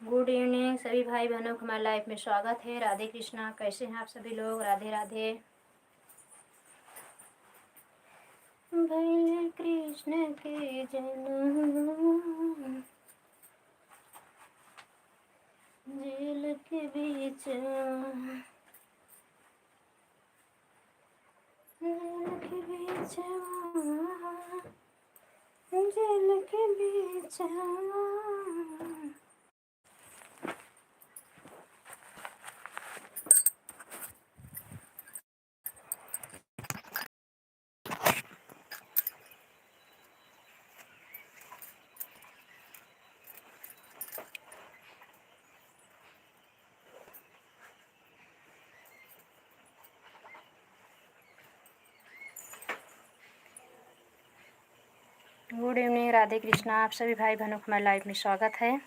Good evening सभी भाई बहनों को हमारे लाइफ में स्वागत है। राधे कृष्णा। कैसे हैं आप सभी लोग? राधे राधे। भैले कृष्ण के जन्म जेल के बीच जेल के बीच जेल के बीच गुड इवनिंग राधे कृष्णा। आप सभी भाई बहनों को हमारे लाइफ में स्वागत है।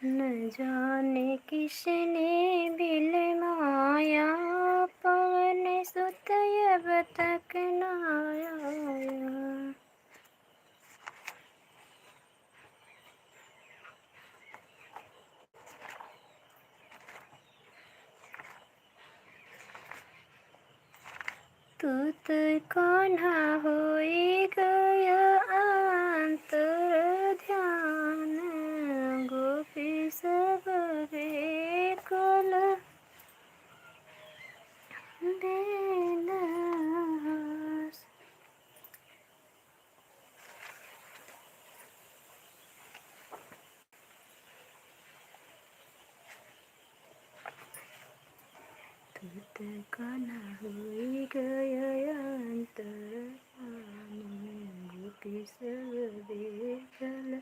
न जाने किसने बिल माया पवन सुत अब तक न आया। तूत कान्हा होई गया अंतर ध्यान गोपी सब बेकल बेलस। तूत कान्हा होई गया अंतर गोपी सब बेकल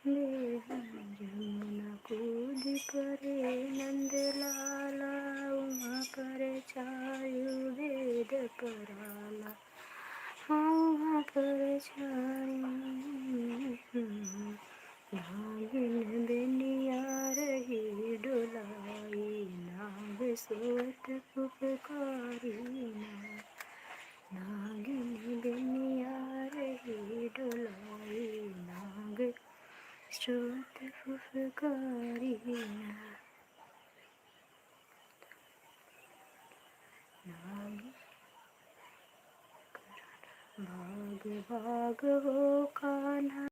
जमुना कूद करे नंद लाला उमा पर छायु वेद कराला उमा पर छायु नागिन बेनिया रही डोलाई नाग सोत पुपकारी नागिन बेनिया रही डोलाई नाग स्रोत फुफकारी भाग भाग हो कान्हा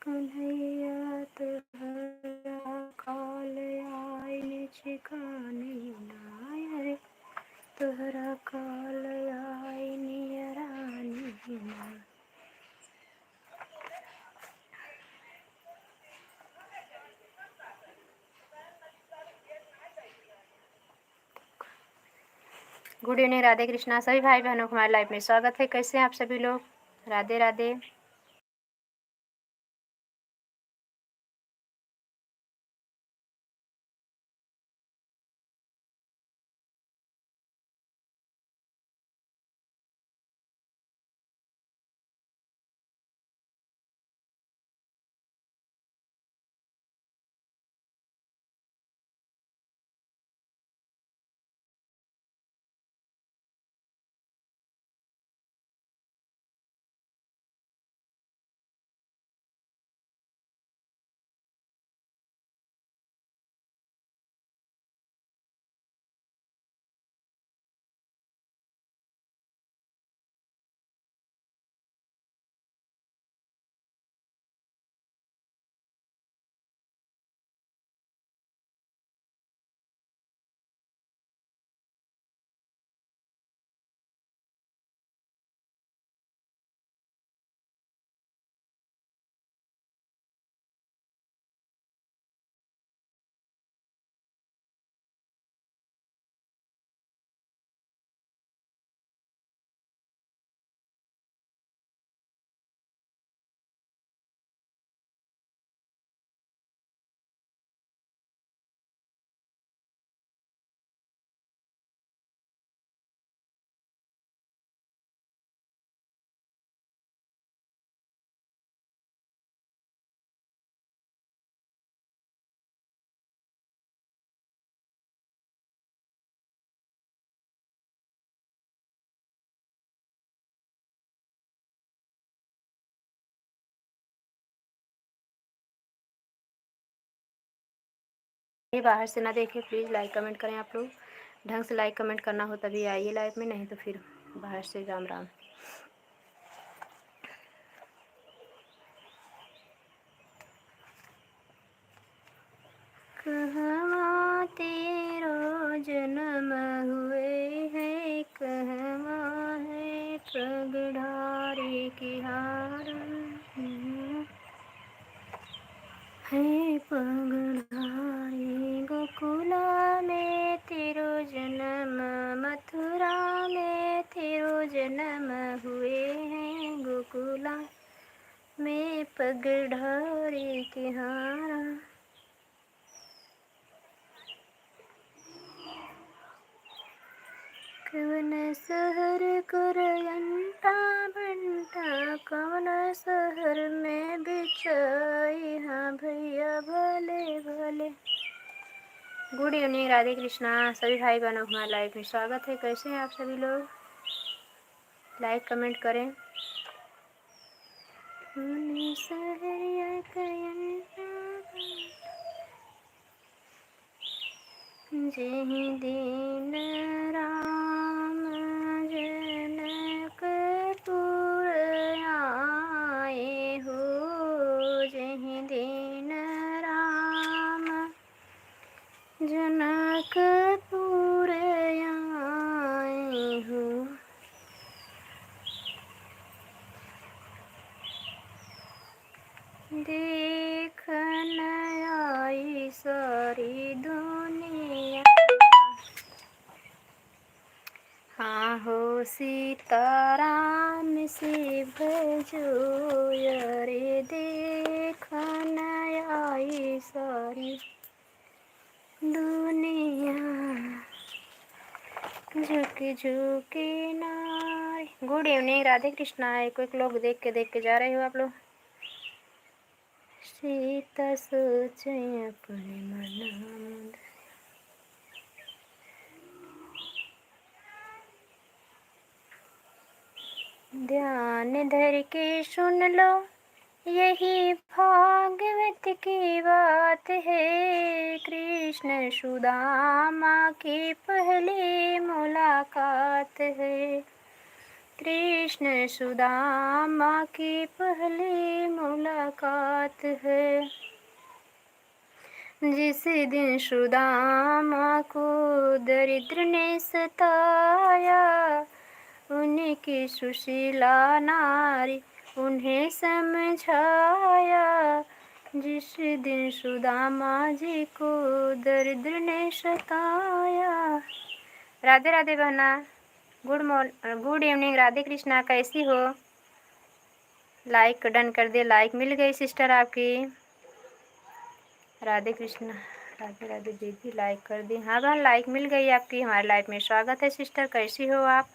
कन्हैया तोहरा काल आइन छिकाने नाय तोहरा काल आइन रानी ना। Good evening Radhe Krishna. सभी भाई बहनों को हमारे लाइफ में स्वागत है। कैसे हैं आप सभी लोग? राधे राधे। ये बाहर से ना देखें, प्लीज़ लाइक कमेंट करें। आप लोग ढंग से लाइक कमेंट करना हो तभी आइए लाइव में, नहीं तो फिर बाहर से राम राम। कहवा तेरो जन्म हुए है, कहवा है पगढ़ारी की हार है, पगढ़ारी गोकुला में तेरो जन्म, मथुरा में तेरो जन्म हुए हैं, गोकुला में पगढ़ारी की हार। कवन शहर करयंता बंटा, कवन शहर में बिछाई, हाँ भैया भले भले। गुड इवनिंग, राधे कृष्णा सभी भाई बहनों हमारे लाइव में स्वागत है। कैसे हैं आप सभी लोग? लाइक कमेंट करें। शहर कयंता जेहि दीन राम जनकपुर आए हो, जेहि दीन राम जनकपुर आए हो। देखन आई सारी दुनिया, हाँ हो सीताराम से भजो, अरे देखन आई सारी दुनिया, झुके झुके नाय। Good evening, Radhe Krishna. एक लोग देख के जा रहे हो आप लोग। सीता सोचे अपने मन, ध्यान धर के सुन लो, यही भागवत की बात है। कृष्ण सुदामा की पहली मुलाकात है, कृष्ण सुदामा की पहली मुलाकात है। जिस दिन सुदामा को दरिद्र ने सताया, उनकी सुशीला नारी उन्हें समझाया। जिस दिन सुदामा जी को दरिद्र ने सताया। राधे राधे बहना, गुड इवनिंग राधे कृष्णा, कैसी हो? लाइक डन कर दे, लाइक मिल गई सिस्टर आपकी। राधे कृष्णा, राधे राधे दीदी, लाइक कर दी। हाँ बहन, लाइक मिल गई आपकी। हमारे लाइफ में स्वागत है सिस्टर, कैसी हो आप?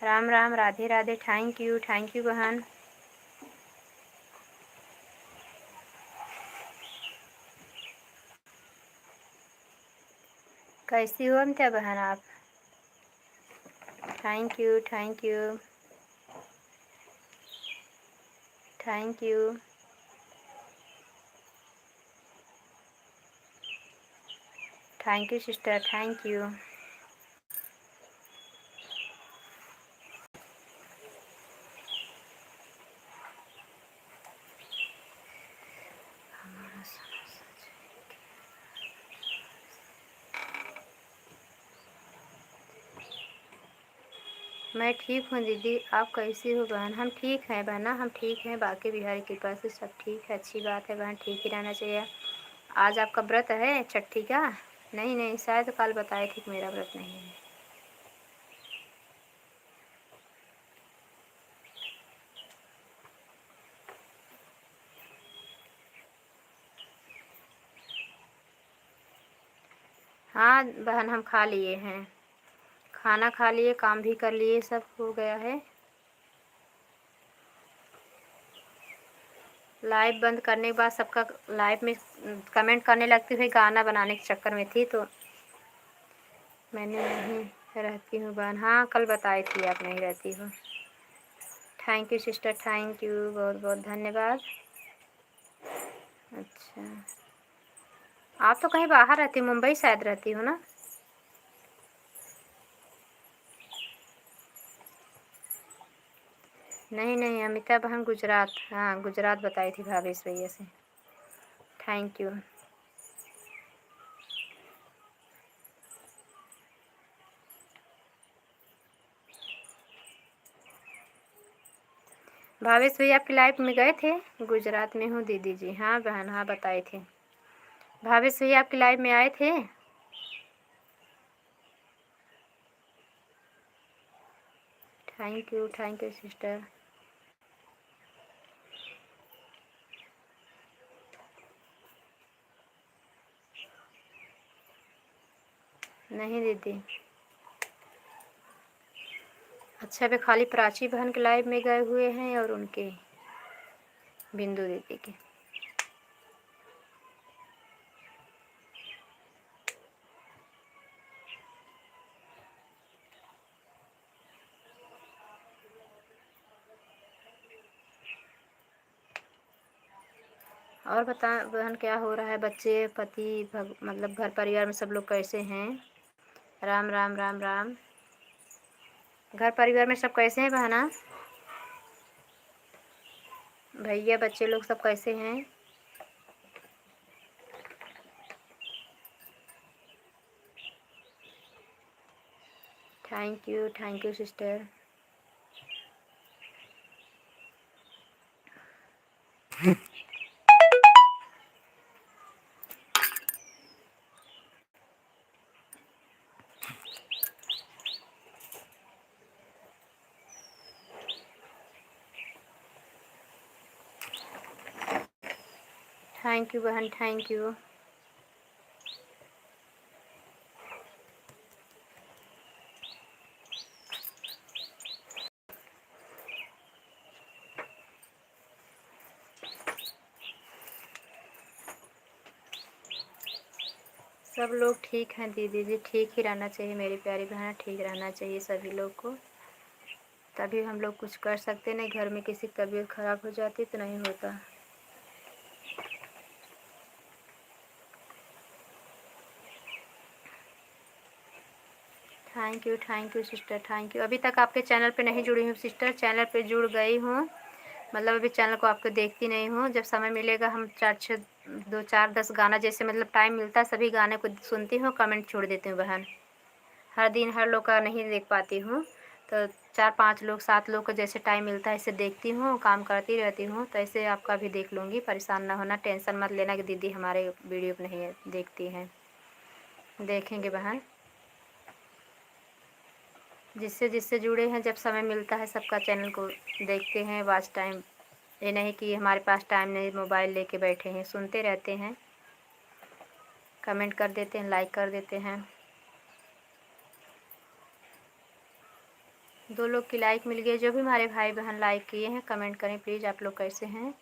राम राम, राधे राधे, थैंक यू बहन। कैसी हो अमिता बहन आप? Thank you thank you sister, thank you. मैं ठीक हूँ दीदी, आप कैसी हो बहन? हम ठीक हैं बहना, हम ठीक हैं, बाकी बिहारी की कृपा से सब ठीक है। अच्छी बात है बहन, ठीक ही रहना चाहिए। आज आपका व्रत है छठी का? नहीं शायद कल बताए थे कि मेरा व्रत नहीं है। हाँ बहन, हम खा लिए हैं, खाना खा लिए, काम भी कर लिए, सब हो गया है। लाइव बंद करने के बाद सबका लाइव में कमेंट करने लगती हुई, गाना बनाने के चक्कर में थी तो मैंने नहीं रहती हूँ बहन। हाँ कल बताई थी आप नहीं रहती हो। Thank you sister, thank you, बहुत बहुत धन्यवाद। अच्छा आप तो कहीं बाहर रहती, मुंबई शायद रहती हो ना? नहीं नहीं, अमिता बहन गुजरात, हाँ गुजरात बताई थी भावेश भैया से। Thank you. भावेश भैया आपकी लाइफ में गए थे? गुजरात में हूँ दीदी जी। हाँ बहन, हाँ बताए थे। भावेश भैया आपकी लाइफ में आए थे? Thank you sister. नहीं दीदी। अच्छा, वे खाली प्राची बहन के लाइव में गए हुए हैं और उनके बिंदु दीदी के। और बता बहन, क्या हो रहा है? बच्चे, पति, मतलब घर परिवार में सब लोग कैसे हैं? राम राम राम राम। घर परिवार में सब कैसे हैं बहना? भैया, बच्चे लोग सब कैसे हैं? Thank you sister. Thank you बहन, थैंक यू। सब लोग ठीक हैं दीदी जी, ठीक ही रहना चाहिए मेरी प्यारी बहन, ठीक रहना चाहिए सभी लोग को, तभी हम लोग कुछ कर सकते। नहीं घर में किसी की तबीयत ख़राब हो जाती तो नहीं होता। Thank you sister, thank you. अभी तक आपके चैनल पे नहीं जुड़ी हूँ सिस्टर, चैनल पे जुड़ गई हूँ, मतलब अभी चैनल को आपको देखती नहीं हूँ। जब समय मिलेगा हम 2 4 10 गाना, जैसे मतलब टाइम मिलता है सभी गाने को सुनती हूँ, कमेंट छोड़ देती हूँ बहन। हर दिन हर लोग का नहीं देख पाती हूँ, तो 4 5 लोग 7 लोग को जैसे टाइम मिलता है ऐसे देखती हूँ, काम करती रहती हूँ। तो ऐसे आपका भी देख लूँगी, परेशान ना होना, टेंशन मत लेना कि दीदी हमारे वीडियो नहीं देखती हैं। देखेंगे बहन, जिससे जिससे जुड़े हैं, जब समय मिलता है सबका चैनल को देखते हैं, वॉच टाइम। ये नहीं कि हमारे पास टाइम नहीं, मोबाइल लेके बैठे हैं, सुनते रहते हैं, कमेंट कर देते हैं, लाइक कर देते हैं। 2 लोग की लाइक मिल गई। जो भी हमारे भाई बहन लाइक किए हैं, कमेंट करें प्लीज़, आप लोग कैसे हैं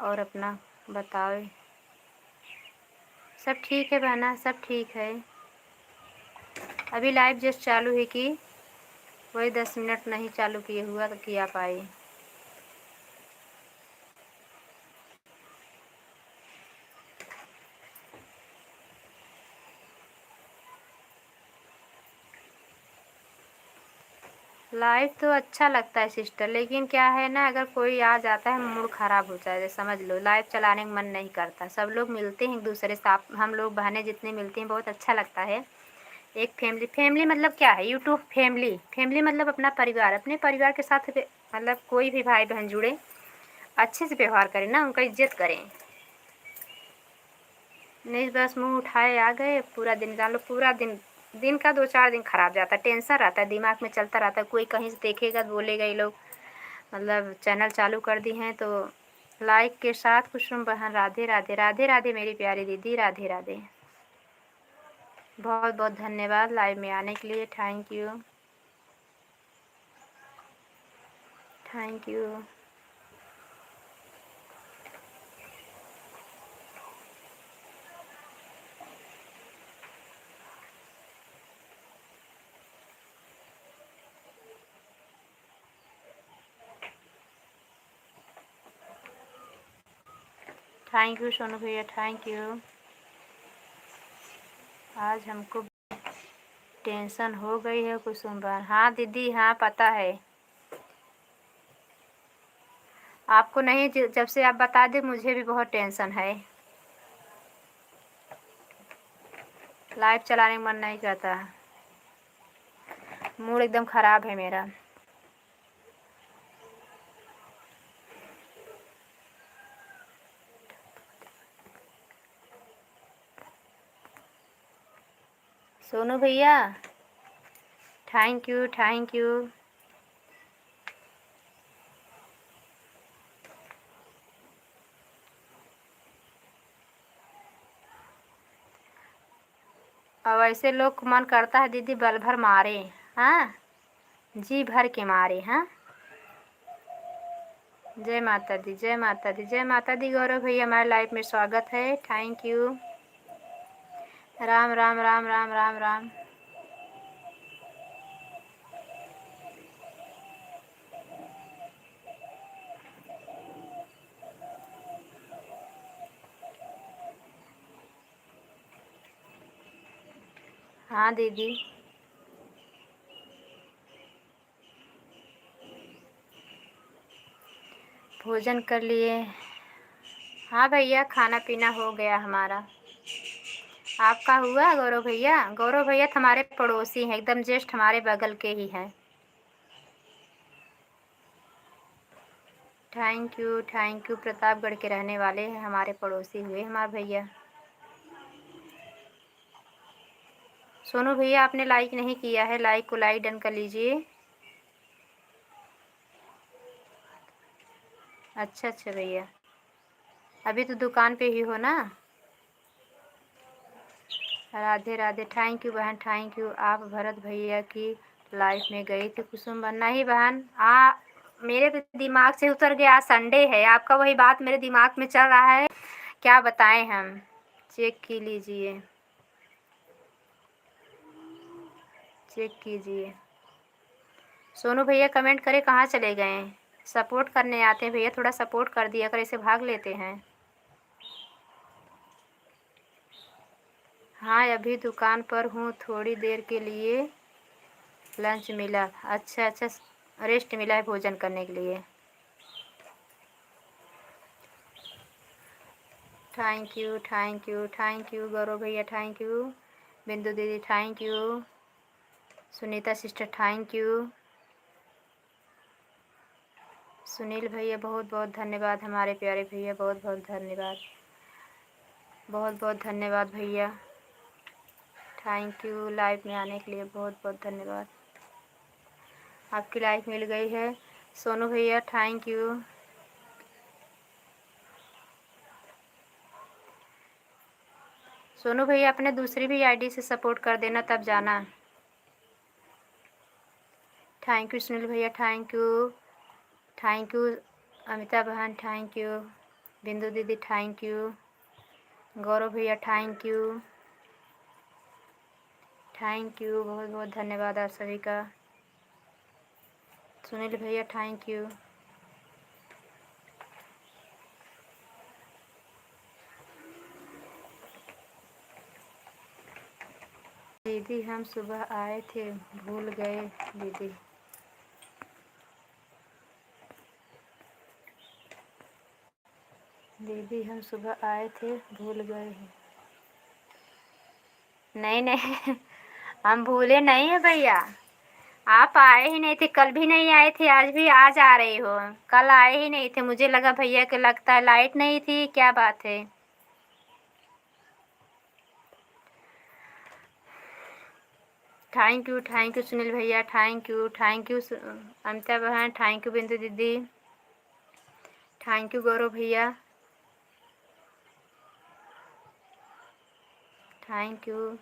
और अपना बताओ। सब ठीक है बहना, सब ठीक है। अभी लाइव जस्ट चालू ही की, वही 10 मिनट नहीं चालू किए हुआ तो किया पाई। लाइव तो अच्छा लगता है सिस्टर, लेकिन क्या है ना, अगर कोई आ जाता है मूड ख़राब हो जाए, समझ लो लाइव चलाने का मन नहीं करता। सब लोग मिलते हैं एक दूसरे से, हम लोग बहनें जितने मिलते हैं बहुत अच्छा लगता है। एक फैमिली मतलब क्या है, यूट्यूब फैमिली मतलब अपना परिवार, अपने परिवार के साथ मतलब कोई भी भाई बहन जुड़े, अच्छे से व्यवहार करें ना, उनका इज्जत करें। नहीं बस मुंह उठाए आ गए, पूरा दिन जान लो, पूरा दिन दिन का 2 4 दिन खराब जाता है, टेंशन रहता है, दिमाग में चलता रहता है, कोई कहीं से देखेगा तो बोलेगा ये लोग मतलब चैनल चालू कर दी हैं। तो लाइक के साथ कुसुम बहन, राधे राधे, राधे राधे मेरी प्यारी दीदी, राधे राधे। बहुत बहुत धन्यवाद लाइव में आने के लिए, thank you thank you. Thank you Sonu भैया, थैंक यू। आज हमको टेंशन हो गई है कुसुम बहन। हाँ दीदी, हाँ पता है आपको। नहीं, जब से आप बता दे मुझे भी बहुत टेंशन है। लाइव चलाने का मन नहीं करता, मूड एकदम ख़राब है मेरा। सोनू भैया थैंक यू, थैंक यू। अब ऐसे लोग को मन करता है दीदी बल भर मारे, हाँ जी भर के मारे। हाँ, जय माता दी, जय माता दी, जय माता दी। गौरव भैया हमारे लाइफ में स्वागत है, थैंक यू। राम राम राम राम राम राम। हाँ दीदी, भोजन कर लिए। हाँ भैया, खाना पीना हो गया हमारा। आपका हुआ गौरव भैया? गौरव भैया हमारे पड़ोसी हैं, एकदम जस्ट हमारे बगल के ही हैं। Thank you, thank you. Pratapgarh के रहने वाले हैं, हमारे पड़ोसी हुए हमारे भैया। सोनू भैया आपने लाइक नहीं किया है, लाइक को लाइक डन कर लीजिए। अच्छा अच्छा भैया, अभी तो दुकान पे ही हो ना? राधे राधे, थैंक यू बहन, थैंक यू। आप भरत भैया की लाइफ में गई थी कुसुम बहन? नहीं बहन, मेरे तो दिमाग से उतर गया। आज संडे है, आपका वही बात मेरे दिमाग में चल रहा है, क्या बताएं हम। चेक की लीजिए, चेक कीजिए। सोनू भैया कमेंट करे कहाँ चले गए? सपोर्ट करने आते हैं भैया, थोड़ा सपोर्ट कर दिया कर, ऐसे भाग लेते हैं। हाँ अभी दुकान पर हूँ, थोड़ी देर के लिए लंच मिला। अच्छा अच्छा, रेस्ट मिला है भोजन करने के लिए। Thank you, thank you, thank you Gaurav भैया, थैंक यू। बिंदु दीदी thank you. Sunita sister thank you. Sunil भैया बहुत बहुत धन्यवाद, हमारे प्यारे भैया बहुत बहुत धन्यवाद, बहुत बहुत धन्यवाद भैया। थैंक यू, लाइव में आने के लिए बहुत बहुत धन्यवाद। आपकी लाइफ मिल गई है सोनू भैया, थैंक यू। सोनू भैया अपने दूसरी भी आईडी से सपोर्ट कर देना, तब जाना। थैंक यू सुनील भैया, thank you, thank you. Amita बहन थैंक यू। बिंदु दीदी थैंक यू। गौरव भैया थैंक यू, थैंक यू, बहुत बहुत धन्यवाद आप सभी का। सुनील भैया थैंक यू। दीदी हम सुबह आए थे, भूल गए दीदी। दीदी हम सुबह आए थे, भूल गए हैं। नहीं नहीं हम भूले नहीं है भैया, आप आए ही नहीं थे, कल भी नहीं आए थे, आज भी आज आ रहे हो। कल आए ही नहीं थे, मुझे लगा भैया के लगता है लाइट नहीं थी, क्या बात है। थैंक यू सुनील भैया, thank you, thank you Amita बहन, थैंक यू बिंदु दीदी, थैंक यू गौरव भैया, थैंक यू।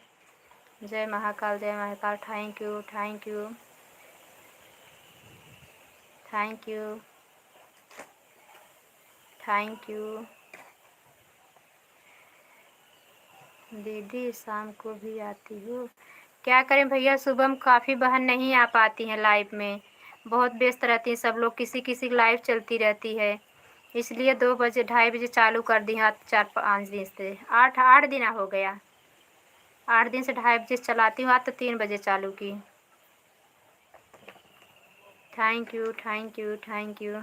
जय महाकाल, जय Mahakal, thank you, thank you, thank you, thank you. दीदी शाम को भी आती हो? क्या करें भैया, सुबह में काफ़ी बहन नहीं आ पाती हैं लाइव में, बहुत व्यस्त रहती हैं सब लोग, किसी किसी की लाइव चलती रहती है, इसलिए 2 बजे 2:30 बजे चालू कर दी। हाँ 4-5 दिन से, 8 8 दिन हो गया, 8 दिन से 2:30 बजे चलाती हूँ, आज तो 3 बजे चालू की। Thank you thank you thank you.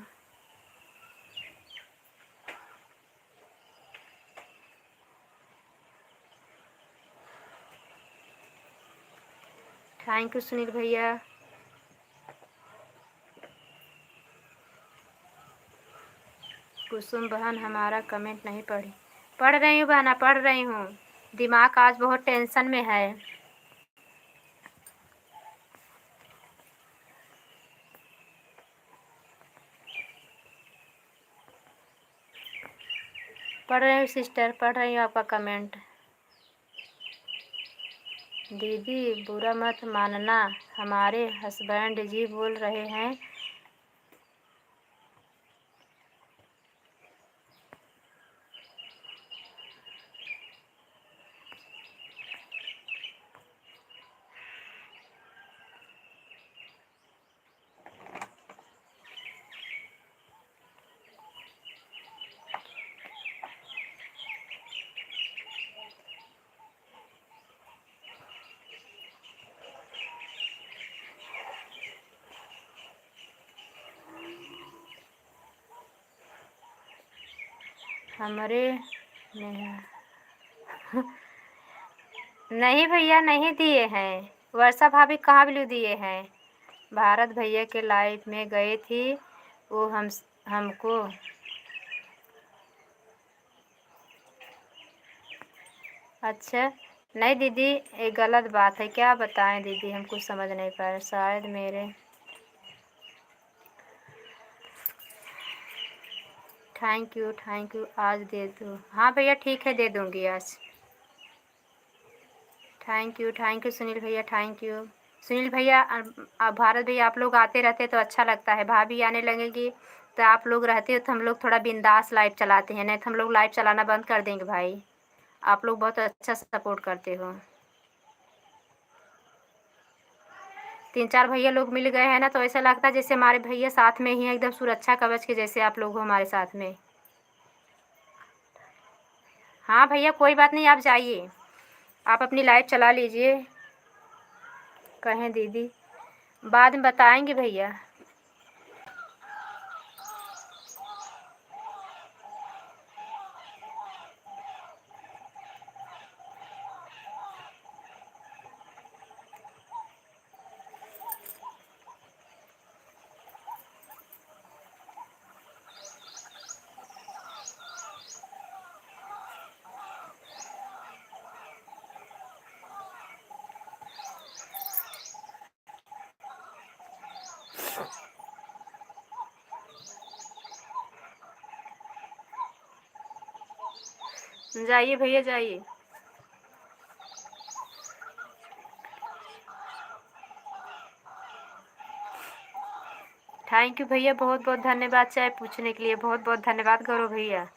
Thank you Sunil भैया। कुसुम बहन हमारा कमेंट नहीं पढ़ी। पढ़ रही हूँ बहना, पढ़ रही हूँ। दिमाग आज बहुत टेंशन में है। पढ़ रही हूँ सिस्टर, पढ़ रही हूँ आपका कमेंट। दीदी बुरा मत मानना, हमारे हस्बैंड जी बोल रहे हैं। हमारे नहीं भैया नहीं दिए हैं, वर्षा भाभी कहाँ ब्लू दिए हैं। भारत भैया के लाइफ में गई थी वो हमको। अच्छा नहीं दीदी, ये गलत बात है, क्या बताएं दीदी, हम कुछ समझ नहीं पा रहे। शायद मेरे थैंक यू आज दे दो। हाँ भैया ठीक है, दे दूँगी आज। थैंक यू सुनील भैया, थैंक यू सुनील भैया। भारत भैया आप लोग आते रहते तो अच्छा लगता है, भाभी आने लगेगी तो आप लोग रहते हो तो हम लोग थोड़ा बिंदास लाइव चलाते हैं, नहीं तो हम लोग लाइव चलाना बंद कर देंगे भाई। आप लोग बहुत अच्छा सपोर्ट करते हो। 3-4 भैया लोग मिल गए हैं ना, तो ऐसा लगता है जैसे हमारे भैया साथ में ही हैं, एकदम सुरक्षा कवच के जैसे आप लोग हो हमारे साथ में। हाँ भैया कोई बात नहीं, आप जाइए, आप अपनी लाइव चला लीजिए। कहें दीदी बाद में बताएंगे भैया। जाइए भैया जाइए। थैंक यू भैया, बहुत बहुत धन्यवाद चाय पूछने के लिए, बहुत बहुत धन्यवाद गौरव भैया।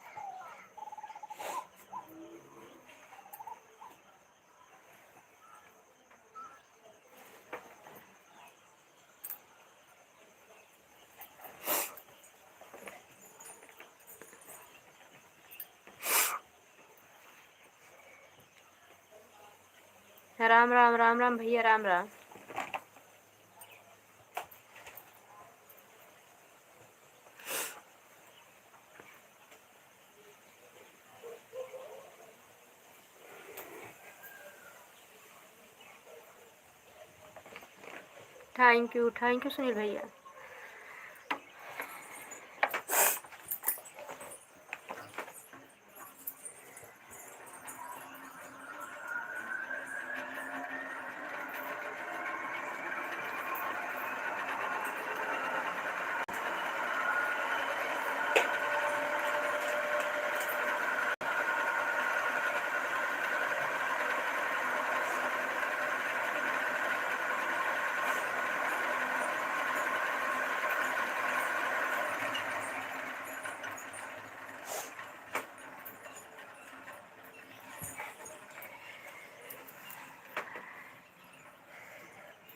राम राम राम राम भैया, राम राम। थैंक यू सुनील भैया।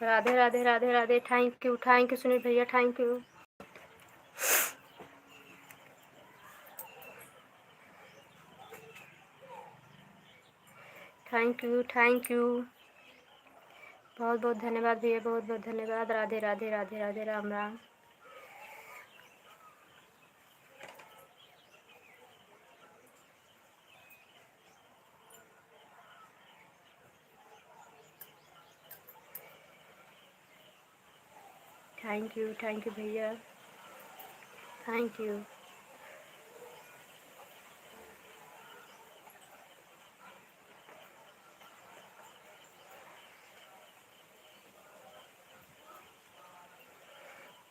राधे राधे राधे राधे। थैंक यू सुनील भैया, thank you. Thank thank you, thank you, बहुत बहुत धन्यवाद भैया, बहुत बहुत धन्यवाद। राधे राधे राधे राधे, राम राम। थैंक यू भैया, thank you.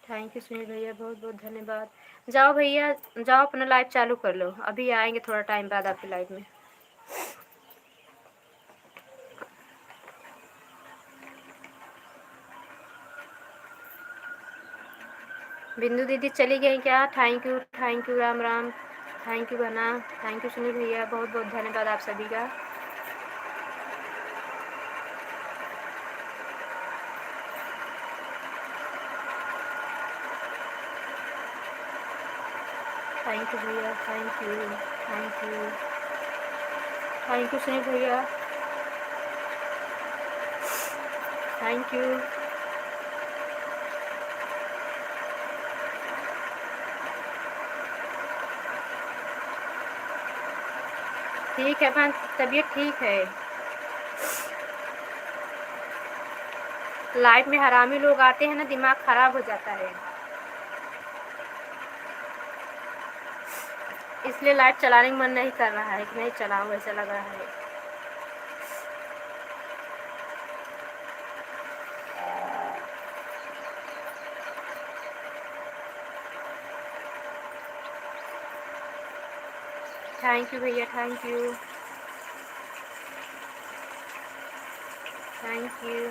Thank you Sunil भैया, बहुत बहुत धन्यवाद। जाओ भैया, जाओ अपना लाइव चालू कर लो, अभी आएंगे थोड़ा टाइम बाद आपके लाइव में। बिंदु दीदी चली गई क्या? Thank you, Ram Ram. Thank you बना, थैंक यू सुनील भैया, बहुत बहुत धन्यवाद आप सभी का। थैंक यू भैया, thank you, thank you, thank you Sunil भैया, थैंक यू। ठीक है मैम, तबीयत ठीक है। लाइफ में हरामी लोग आते हैं ना, दिमाग खराब हो जाता है, इसलिए लाइट चलाने का मन नहीं कर रहा है कि नहीं चलाऊं, ऐसा लग रहा है। थैंक यू भैया, thank you, thank you.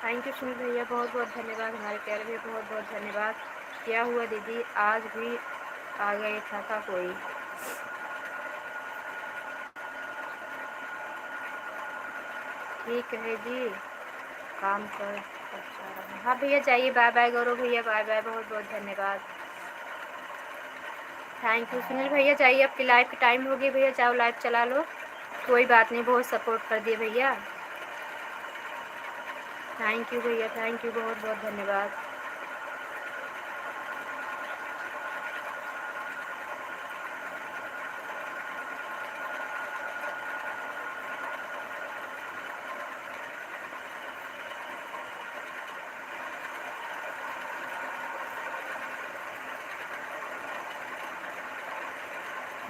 Thank you Sunil भैया, बहुत बहुत धन्यवाद हमारे प्यारे भैया, बहुत बहुत धन्यवाद। क्या हुआ दीदी, आज भी आ गए था का कोई? ठीक है जी, काम कर अच्छा रहा। हाँ भैया जाइए, बाय बाय गौरव भैया, बाय बाय, बहुत बहुत धन्यवाद। थैंक यू सुनील भैया, जाइए, आपकी लाइव की टाइम हो गई भैया, जाओ लाइव चला लो। कोई बात नहीं, बहुत सपोर्ट कर दिए भैया। थैंक यू भैया, थैंक यू, बहुत बहुत धन्यवाद।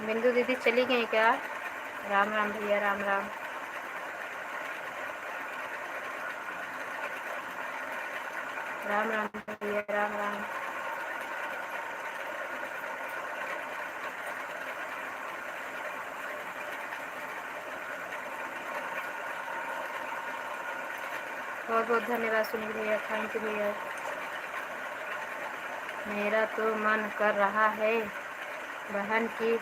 बिंदु दीदी चली गई क्या? राम राम भैया, राम राम। राम राम भैया, राम राम। बहुत बहुत धन्यवाद सुनील भैया, थैंक यू भैया। मेरा तो मन कर रहा है बहन की,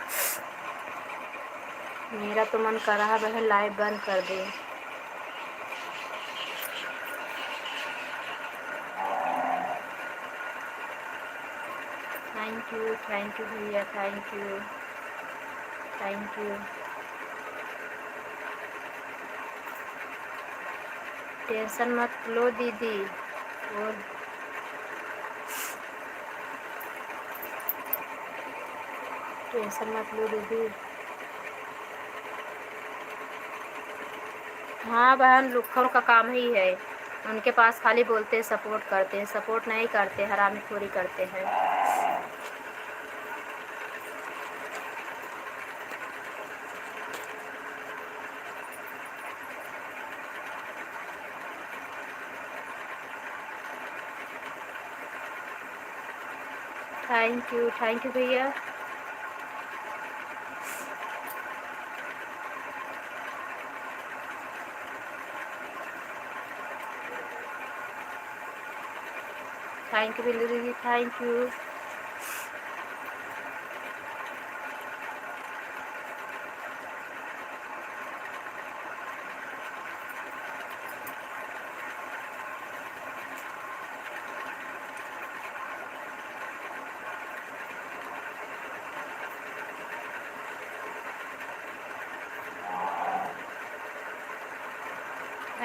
मेरा तो मन कर रहा बहन लाइव बंद कर दे। थैंक यू भैया, thank you, thank you. Tension मत लो दीदी, और टेंशन मत लो दीदी। हाँ बहन, लुक्खों का काम ही है, उनके पास खाली बोलते हैं सपोर्ट करते हैं, सपोर्ट नहीं करते, हरामीखोरी करते हैं। थैंक यू भैया। थैंक यू बिंदु दीदी, thank you.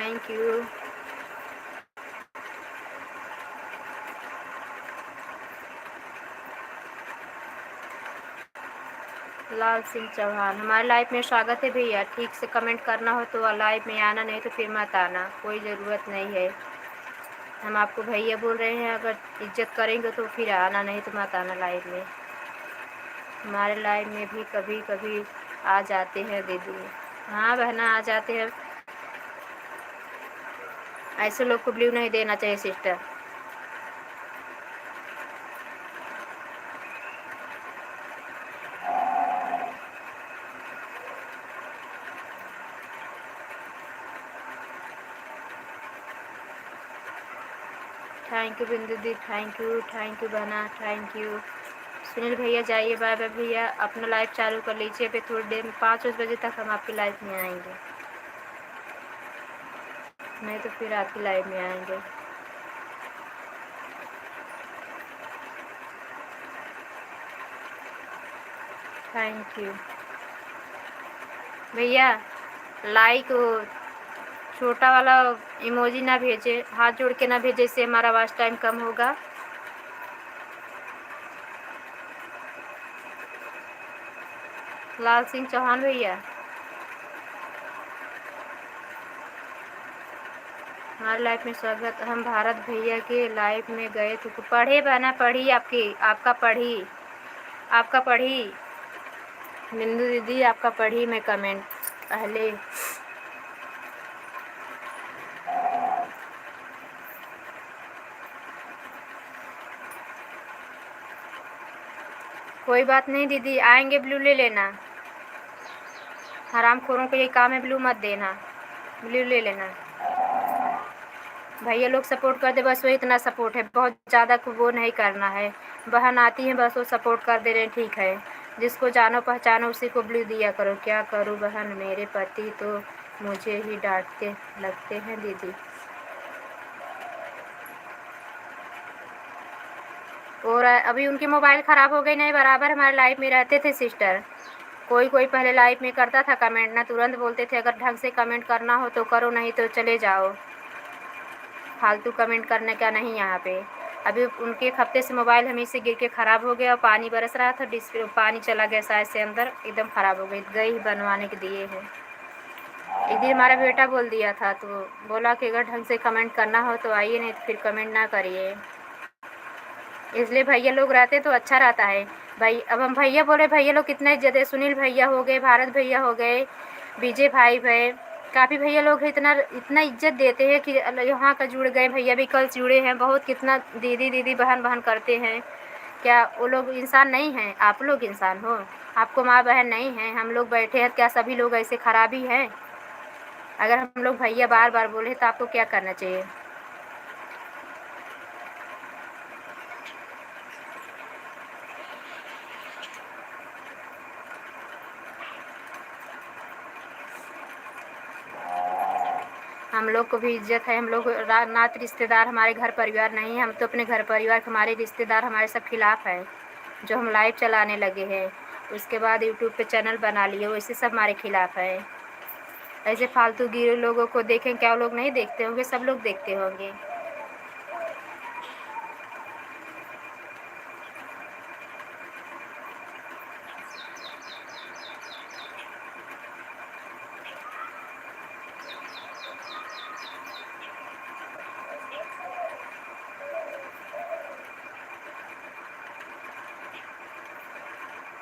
Thank you. Lal Singh Chauhan, हमारे लाइव में स्वागत है भैया। ठीक से कमेंट करना हो तो लाइव में आना, नहीं तो फिर मत आना, कोई ज़रूरत नहीं है। हम आपको भैया बोल रहे हैं, अगर इज्जत करेंगे तो फिर आना, नहीं तो मत आना लाइव में। हमारे लाइव में भी कभी कभी आ जाते हैं दीदी। हाँ बहना, आ जाते हैं। ऐसे लोग को ब्लू नहीं देना चाहिए सिस्टर। थैंक यू बिंदु दी, थैंक यू बहना, थैंक यू। सुनील भैया जाइए, बाय बाय भैया। अपना लाइव चालू कर लीजिए, फिर थोड़ी देर में 5 बजे तक हम आपकी लाइव में आएंगे, नहीं तो फिर आपकी लाइव में आएंगे। थैंक यू भैया। लाइक छोटा वाला इमोजी ना भेजे, हाथ जोड़ के ना भेजे, इससे हमारा वॉच टाइम कम होगा। लाल सिंह चौहान भैया, हमारे लाइव में स्वागत। हम भारत भैया के लाइव में गए थे, तो पढ़े बहना, पढ़ी आपका पढ़ी बिंदु दीदी, आपका पढ़ी मैं कमेंट पहले। कोई बात नहीं दीदी, आएंगे, ब्लू ले लेना। हरामखोरों को ये काम है, ब्लू मत देना, ब्लू ले लेना। भैया लोग सपोर्ट कर दे, बस वो इतना सपोर्ट है, बहुत ज़्यादा को वो नहीं करना है। बहन आती है बस वो सपोर्ट कर दे रहे हैं, ठीक है। जिसको जानो पहचानो उसी को ब्लू दिया करो। क्या करूँ बहन, मेरे पति तो मुझे ही डांटते लगते हैं दीदी। और अभी उनकी मोबाइल ख़राब हो गई, नहीं बराबर हमारे लाइफ में रहते थे सिस्टर। कोई कोई पहले लाइव में करता था कमेंट ना, तुरंत बोलते थे अगर ढंग से कमेंट करना हो तो करो, नहीं तो चले जाओ, फालतू कमेंट करने का नहीं यहाँ पे। अभी उनके एक हफ्ते से मोबाइल हमें से गिर के ख़राब हो गया, और पानी बरस रहा था, डिस्प्ले पानी चला गया शायद से अंदर, एकदम ख़राब हो गई बनवाने के दिए हैं। एक दिन हमारा बेटा बोल दिया था, तो बोला कि अगर ढंग से कमेंट करना हो तो आइए, नहीं तो फिर कमेंट ना करिए। इसलिए भैया लोग रहते तो अच्छा रहता है भाई। अब हम भैया बोले, भैया लोग कितने इज्जत है, सुनील भैया हो गए, भारत भैया हो गए, विजय भाई भैया, काफ़ी भैया लोग इतना इतना इज्जत देते हैं कि यहाँ का जुड़ गए भैया भी, कल जुड़े हैं बहुत, कितना दीदी दीदी बहन बहन करते हैं। क्या वो लोग इंसान नहीं हैं? आप लोग इंसान हो, आपको माँ बहन नहीं हैं? हम लोग बैठे हैं, क्या सभी लोग ऐसे ख़राब ही हैं? अगर हम लोग भैया बार बार बोले तो आपको क्या करना चाहिए? हम लोग को भी इज्जत है, हम लोग नात रिश्तेदार हमारे घर परिवार नहीं है, हम तो अपने घर परिवार, हमारे रिश्तेदार हमारे सब खिलाफ़ है। जो हम लाइव चलाने लगे हैं, उसके बाद यूट्यूब पे चैनल बना लिए, वैसे सब हमारे खिलाफ़ है। ऐसे फालतू गिरे लोगों को देखें, क्या वो लोग नहीं देखते होंगे? सब लोग देखते होंगे।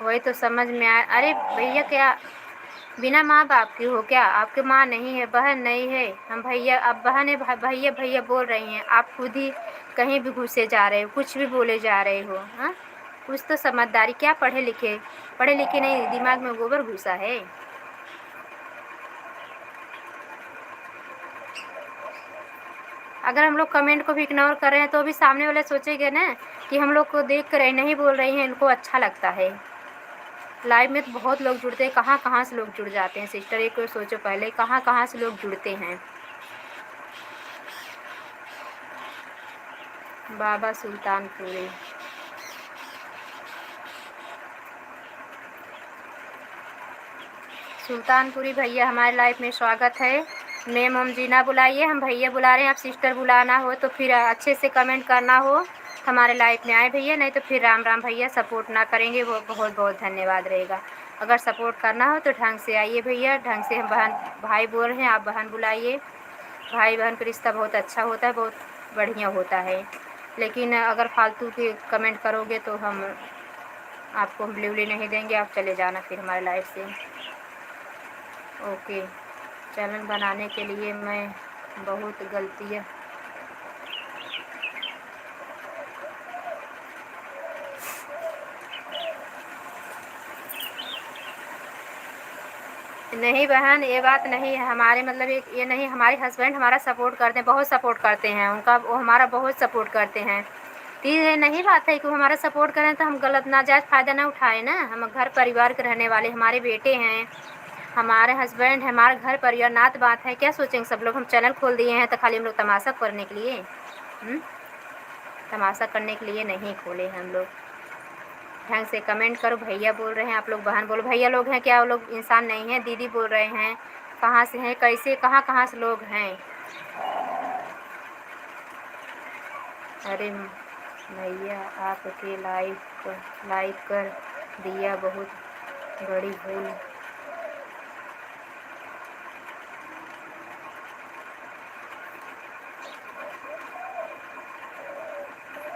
वही तो समझ में आया। अरे भैया, क्या बिना माँ बाप की हो क्या? आपके माँ नहीं है, बहन नहीं है? हम भैया, अब बहन है, भैया भैया बोल रही हैं, आप खुद ही कहीं भी घुसे जा रहे हो, कुछ भी बोले जा रहे हो। हाँ, कुछ तो समझदारी, क्या पढ़े लिखे नहीं, दिमाग में गोबर घुसा है। अगर हम लोग कमेंट को भी इग्नोर कर रहे हैं तो भी सामने वाले सोचेंगे ना कि हम लोग को देख कर नहीं बोल रही हैं, इनको अच्छा लगता है। लाइव में तो बहुत लोग जुड़ते हैं, कहाँ कहाँ से लोग जुड़ जाते हैं सिस्टर, एक बार सोचो पहले, कहाँ कहाँ से लोग जुड़ते हैं। बाबा सुल्तानपुरी, सुल्तानपुरी भैया हमारे लाइफ में स्वागत है। मैम हम जी ना बुलाइए, हम भैया बुला रहे हैं। आप सिस्टर बुलाना हो तो फिर अच्छे से कमेंट करना हो, हमारे लाइफ में आए भैया, नहीं तो फिर राम राम भैया। सपोर्ट ना करेंगे वो बहुत बहुत धन्यवाद रहेगा। अगर सपोर्ट करना हो तो ढंग से आइए भैया, ढंग से। हम बहन भाई बोल रहे हैं, आप बहन बुलाइए। भाई बहन का रिश्ता बहुत अच्छा होता है, बहुत बढ़िया होता है। लेकिन अगर फालतू के कमेंट करोगे तो हम आपको हम ब्ल्यू नहीं देंगे, आप चले जाना फिर हमारे लाइफ से। ओके। चैनल बनाने के लिए मैं बहुत गलतियाँ नहीं बहन, ये बात नहीं है हमारे मतलब ये नहीं। हमारे हस्बैंड हमारा सपोर्ट करते हैं, बहुत सपोर्ट करते हैं उनका, वो हमारा बहुत सपोर्ट करते हैं। तो ये नहीं बात है कि वो हमारा सपोर्ट करें तो हम गलत नाजायज़ फ़ायदा ना उठाएं ना। हम घर परिवार के रहने वाले, हमारे बेटे हैं, हमारे हस्बैंड है, हमारा घर परिवार नात बात है। क्या सोचेंगे सब लोग हम चैनल खोल दिए हैं तो खाली हम लोग तमाशा करने के लिए? तमाशा करने के लिए नहीं खोले हम लोग। ढंग से कमेंट करो। भैया बोल रहे हैं, आप लोग बहन बोलो। भैया लोग हैं क्या? वो लोग इंसान नहीं हैं। दीदी बोल रहे हैं। कहाँ से हैं, कैसे, कहाँ कहाँ से लोग हैं? अरे भैया आपके लाइक कर दिया, बहुत बड़ी भूल।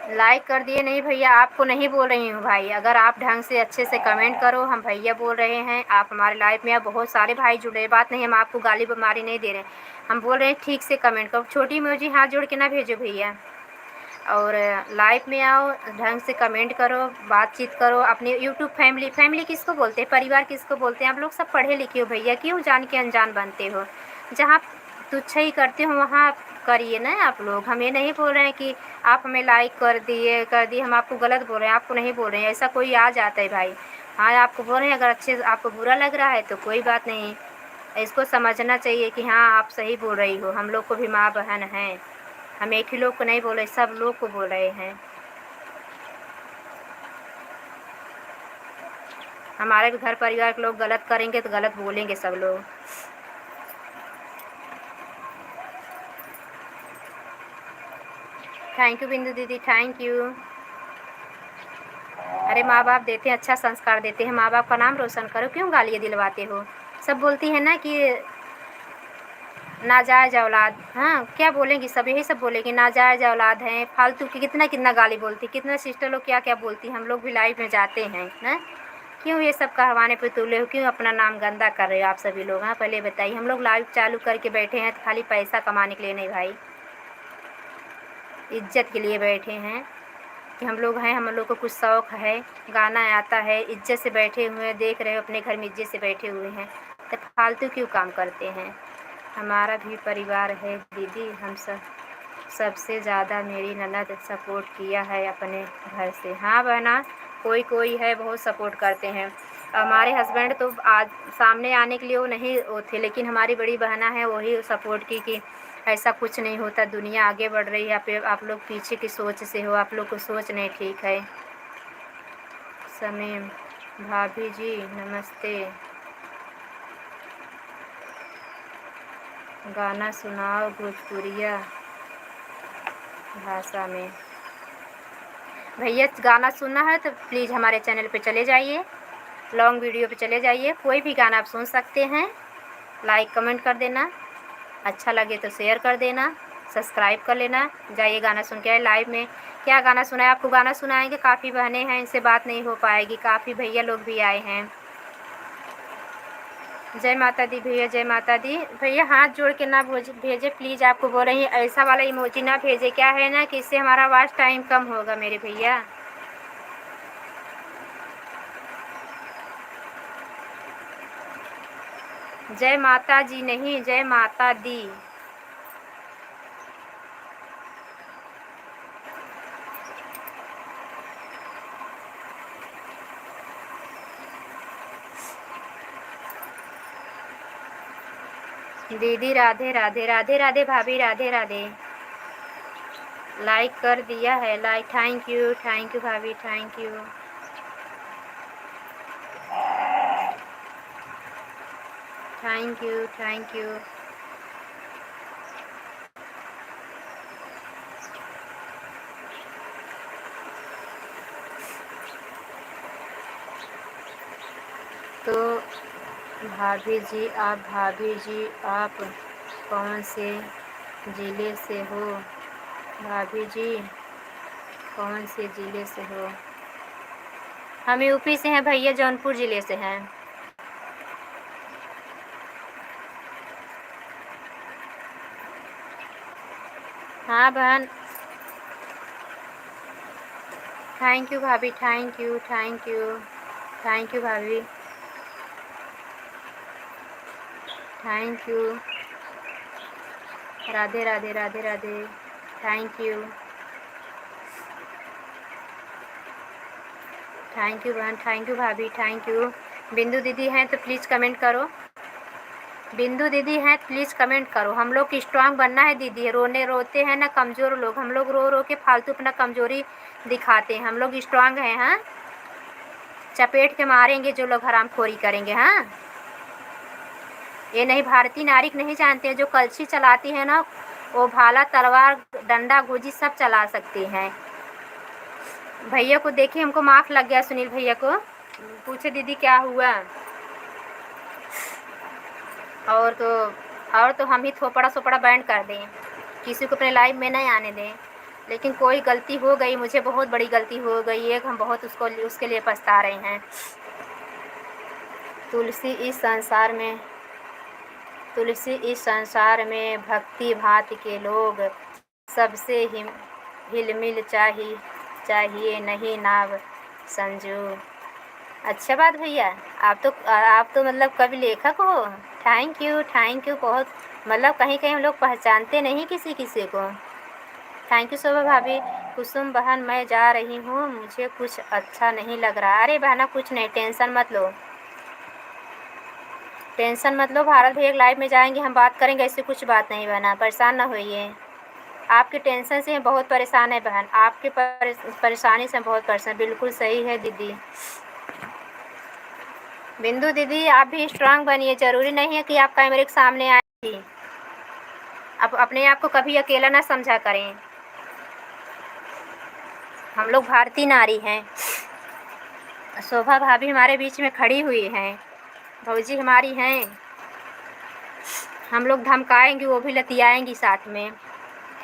लाइक कर दिए नहीं भैया, आपको नहीं बोल रही हूँ भाई। अगर आप ढंग से अच्छे से कमेंट करो। हम भैया बोल रहे हैं, आप हमारे लाइफ में, आप बहुत सारे भाई जुड़े हैं। बात नहीं, हम आपको गाली बीमारी नहीं दे रहे हैं। हम बोल रहे हैं ठीक से कमेंट करो। छोटी इमोजी हाथ जोड़ के ना भेजो भैया। और लाइव में आओ, ढंग से कमेंट करो, बातचीत करो। अपनी यूट्यूब फैमिली, फैमिली किसको बोलते हैं, परिवार किसको बोलते हैं? आप लोग सब पढ़े लिखे हो भैया, क्यों जान के अनजान बनते हो? जहाँ तुच्छ ही करते हो वहाँ करिए ना आप लोग। हम ये नहीं बोल रहे हैं कि आप हमें लाइक कर दिए, हम आपको गलत बोल रहे हैं, आपको नहीं बोल रहे हैं। ऐसा कोई आ जाता है भाई। हाँ, आपको बोल रहे हैं, अगर अच्छे आपको बुरा लग रहा है तो कोई बात नहीं। इसको समझना चाहिए कि हाँ आप सही बोल रही हो। हम लोग को भी माँ बहन हैं, हम एक ही लोग को नहीं बोल रहे, सब लोग को बोल रहे हैं। हमारे भी घर परिवार के लोग गलत करेंगे तो गलत बोलेंगे सब लोग। थैंक यू बिंदु दीदी, थैंक यू। अरे माँ बाप देते हैं, अच्छा संस्कार देते हैं। माँ बाप का नाम रोशन करो, क्यों गालियाँ दिलवाते हो? सब बोलती है ना कि नाजायज़ औलाद। हाँ, क्या बोलेंगी सब? यही सब बोलेंगी नाजायज़ औलाद हैं, फालतू की। कितना कितना गाली बोलती, कितना सिस्टर लोग क्या क्या बोलती। हम लोग भी लाइफ में जाते हैं ना। क्यों ये सब कहवाने पे तुले हो? क्यों अपना नाम गंदा कर रहे हो आप सभी लोग? हाँ, पहले बताइए। हम लोग लाइव चालू करके बैठे हैं तो खाली पैसा कमाने के लिए नहीं भाई, इज्जत के लिए बैठे हैं कि हम लोग हैं, हम लोग को कुछ शौक़ है, गाना आता है, इज्जत से बैठे हुए हैं। देख रहे हो अपने घर में इज्जत से बैठे हुए हैं, तो फालतू क्यों काम करते हैं? हमारा भी परिवार है दीदी, हम सबसे ज़्यादा मेरी ननद सपोर्ट किया है अपने घर से। हाँ बहना, कोई कोई है बहुत सपोर्ट करते हैं। हमारे हस्बैंड तो आज सामने आने के लिए वो नहीं वो थे, लेकिन हमारी बड़ी बहना है, वही सपोर्ट की कि ऐसा कुछ नहीं होता, दुनिया आगे बढ़ रही है। आप लोग पीछे की सोच से हो, आप लोग को सोच नहीं ठीक है। समीम भाभी जी नमस्ते, गाना सुनाओ भोजपुरिया भाषा में। भैया गाना सुनना है तो प्लीज़ हमारे चैनल पे चले जाइए, लॉन्ग वीडियो पे चले जाइए। कोई भी गाना आप सुन सकते हैं। लाइक कमेंट कर देना, अच्छा लगे तो शेयर कर देना, सब्सक्राइब कर लेना। जाइए गाना सुन के आए। लाइव में क्या गाना सुनाए? आपको गाना सुनाएंगे। काफ़ी बहनें हैं, इनसे बात नहीं हो पाएगी। काफ़ी भैया लोग भी आए हैं। जय माता दी भैया, जय माता दी भैया। हाथ जोड़ के ना भेजे प्लीज़, आपको बोल रही हैं। ऐसा वाला इमोजी ना भेजे। क्या है ना कि इससे हमारा वॉच टाइम कम होगा मेरे भैया। जय माता जी नहीं, जय माता दी। दीदी राधे राधे, राधे राधे भाभी, राधे राधे। लाइक कर दिया है, लाइक। थैंक यू भाभी, थैंक यू। Thank you. भाभी जी आप कौन से ज़िले से हो? भाभी जी कौन से ज़िले से हो? हम यूपी से हैं भैया, जौनपुर ज़िले से हैं। हाँ बहन, थैंक यू भाभी, thank you thank you thank you भाभी, thank you. Radhe Radhe Radhe Radhe, thank you बहन, थैंक यू भाभी, थैंक यू। बिंदु दीदी हैं तो प्लीज़ कमेंट करो, बिंदु दीदी हैं प्लीज़ कमेंट करो। हम लोग की स्ट्रांग बनना है दीदी, रोते हैं ना कमज़ोर लोग, हम लोग रो रो के फालतू अपना कमज़ोरी दिखाते हैं। हम लोग स्ट्रांग हैं, हाँ, चपेट के मारेंगे जो लोग हरामखोरी करेंगे। हाँ, ये नहीं, भारतीय नारी नहीं जानते हैं, जो कलछी चलाती है ना, वो भाला तलवार डंडा गोजी सब चला सकती हैं। भैया को देखिए, हमको मार्क लग गया, सुनील भैया को पूछे दीदी क्या हुआ। और तो हम ही थोपड़ा सोपड़ा बैंड कर दें, किसी को अपने लाइफ में नहीं आने दें। लेकिन कोई गलती हो गई, मुझे बहुत बड़ी गलती हो गई है, हम बहुत उसके लिए पछता रहे हैं। तुलसी इस संसार में भक्ति भांति के लोग, सबसे हिल मिल चाहिए नहीं नाव संजू। अच्छा बात भैया, आप तो मतलब कवि लेखक हो। थैंक यू बहुत, मतलब कहीं कहीं हम लोग पहचानते नहीं किसी को। थैंक यू शोभा भाभी। कुसुम बहन मैं जा रही हूँ, मुझे कुछ अच्छा नहीं लग रहा। अरे बहना कुछ नहीं, टेंशन मत लो। भारत भैया लाइव में जाएंगे, हम बात करेंगे, ऐसे कुछ बात नहीं बहना, परेशान ना होइए। आपके टेंशन से हम बहुत परेशान है बहन, आपके परेशानी से हम बहुत परेशान। बिल्कुल सही है दीदी। बिंदु दीदी आप भी स्ट्रांग बनिए, ज़रूरी नहीं है कि आप कैमरे के सामने आए। आप अपने आप को कभी अकेला ना समझा करें। हम लोग भारतीय नारी हैं। शोभा भाभी हमारे बीच में खड़ी हुई हैं, भौजी हमारी हैं। हम लोग धमकाएंगे, वो भी लतियाएंगी साथ में।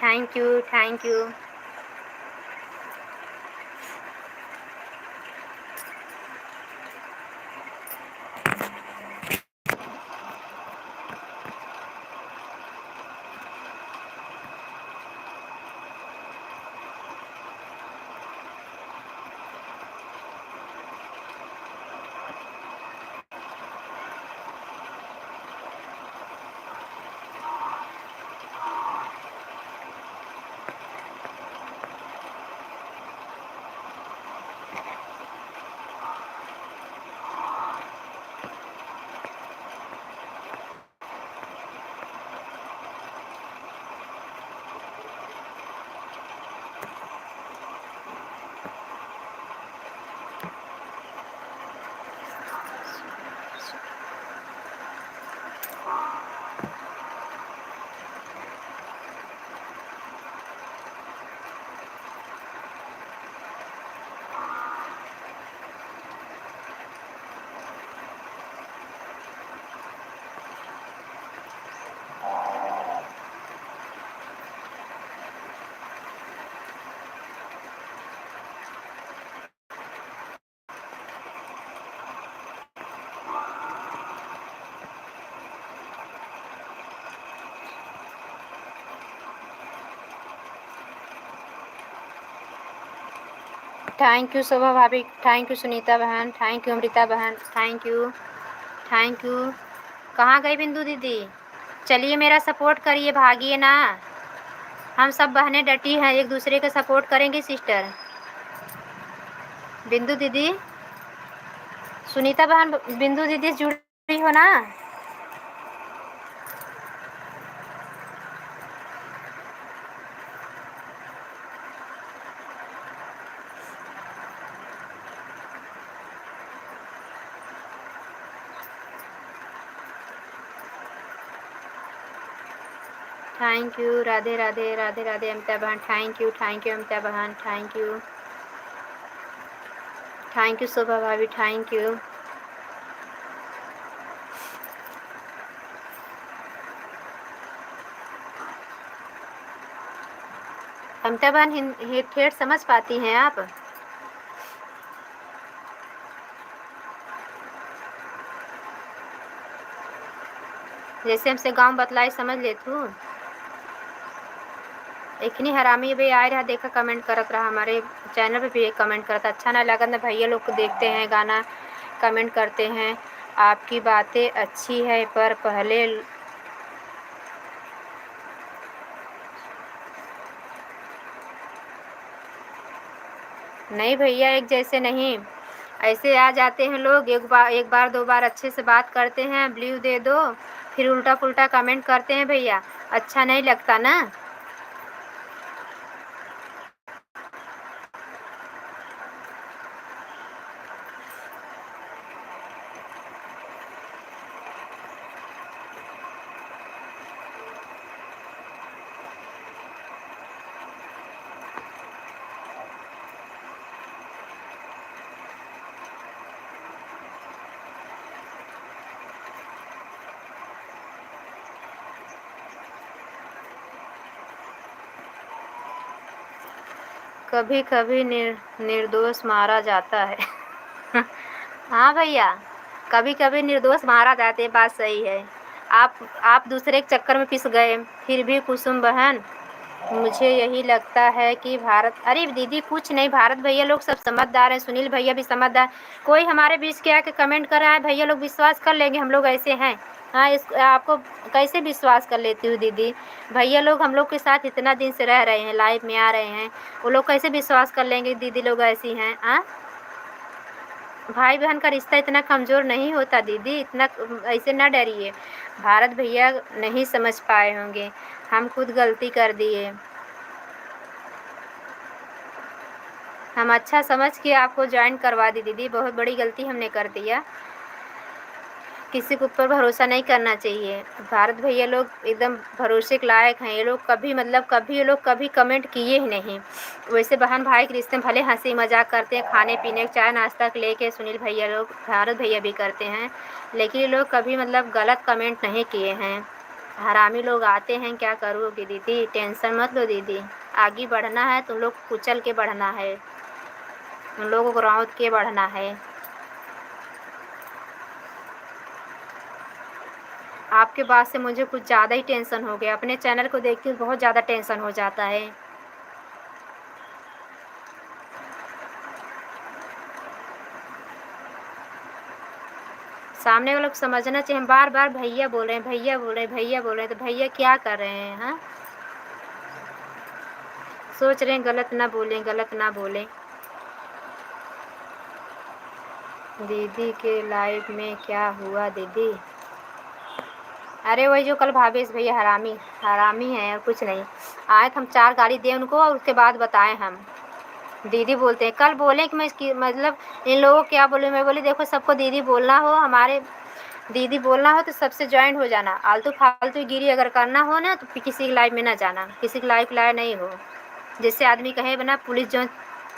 Thank you. Thank you Shobha भाभी, थैंक यू सुनीता बहन, थैंक यू अमृता बहन, थैंक यू। कहाँ गई बिंदु दीदी? चलिए मेरा सपोर्ट करिए, भागिए ना। हम सब बहनें डटी हैं, एक दूसरे का सपोर्ट करेंगे सिस्टर। बिंदु दीदी, सुनीता बहन, बिंदु दीदी जुड़ी हो ना? थैंक यू, राधे राधे राधे राधे अमिता बहन, थैंक यू अमिता बहन, थैंक यू शोभा भाभी, थैंक यू। ममता बहन ठेठ समझ पाती हैं आप? जैसे हमसे गाँव बतलाई समझ ले तू। इतनी हरामी भी आए रहा, देखा कमेंट करत रहा, हमारे चैनल पे भी एक कमेंट करता, अच्छा ना लगा ना, भैया लोग को देखते हैं गाना, कमेंट करते हैं आपकी बातें अच्छी है पर पहले नहीं भैया, एक जैसे नहीं, ऐसे आ जाते हैं लोग, एक बार दो बार अच्छे से बात करते हैं, ब्लू दे दो, फिर उल्टा पुल्टा कमेंट करते हैं भैया, अच्छा नहीं लगता ना। कभी कभी निर्दोष मारा जाता है। हाँ भैया, कभी कभी निर्दोष मारा जाता है, बात सही है। आप दूसरे के चक्कर में पिस गए। फिर भी कुसुम बहन, मुझे यही लगता है कि भारत, अरे दीदी कुछ नहीं, भारत भैया लोग सब समझदार हैं, सुनील भैया भी समझदार। कोई हमारे बीच के आके कमेंट कर रहा है, भैया लोग विश्वास कर लेंगे हम लोग ऐसे हैं? हाँ, इस आपको कैसे विश्वास कर लेती हूँ दीदी? भैया लोग हम लोग के साथ इतना दिन से रह रहे हैं, लाइव में आ रहे हैं, वो लोग कैसे विश्वास कर लेंगे दीदी लोग ऐसी हैं? हाँ, भाई बहन का रिश्ता इतना कमज़ोर नहीं होता दीदी, इतना ऐसे ना डरिए। भारत भैया नहीं समझ पाए होंगे, हम खुद गलती कर दिए। हम अच्छा समझ के आपको ज्वाइन करवा दी दीदी, बहुत बड़ी गलती हमने कर दिया। किसी के ऊपर भरोसा नहीं करना चाहिए। भारत भैया लोग एकदम भरोसे के लायक हैं। ये लोग कभी मतलब कभी ये लोग कभी कमेंट किए ही नहीं। वैसे बहन भाई के रिश्ते में भले हंसी मजाक करते हैं, खाने पीने चाय नाश्ता के लेके सुनील भैया लोग, भारत भैया भी करते हैं, लेकिन ये लोग कभी मतलब गलत कमेंट नहीं किए हैं। हरामी लोग आते हैं, क्या करोगे दीदी? टेंशन मत लो दीदी, आगे बढ़ना है, तुम लोग कुचल के बढ़ना है, तुम लोगों को रौंद के बढ़ना है। आपके बात से मुझे कुछ ज़्यादा ही टेंशन हो गया, अपने चैनल को देख के बहुत ज़्यादा टेंशन हो जाता है। सामने वालों को समझना चाहिए, हम बार बार भैया बोल रहे हैं, भैया बोल रहे हैं, भैया बोल रहे हैं, तो भैया क्या कर रहे हैं? हाँ, सोच रहे हैं गलत ना बोलें, गलत ना बोलें। दीदी के लाइव में क्या हुआ दीदी? अरे वही जो कल भावेश भैया हरामी हरामी हैं और कुछ नहीं। आए थे हम 4 गाली दें उनको और उसके बाद बताएं हम। दीदी बोलते हैं, कल बोले कि मैं इसकी मतलब इन लोगों को क्या बोले, मैं बोली देखो सबको दीदी बोलना हो, हमारे दीदी बोलना हो तो सबसे ज्वाइन हो जाना, आलतू फालतू गिरी अगर करना हो ना तो किसी के लाइव में ना जाना, किसी के लाइव लाया नहीं हो। जैसे आदमी कहे बना पुलिस जो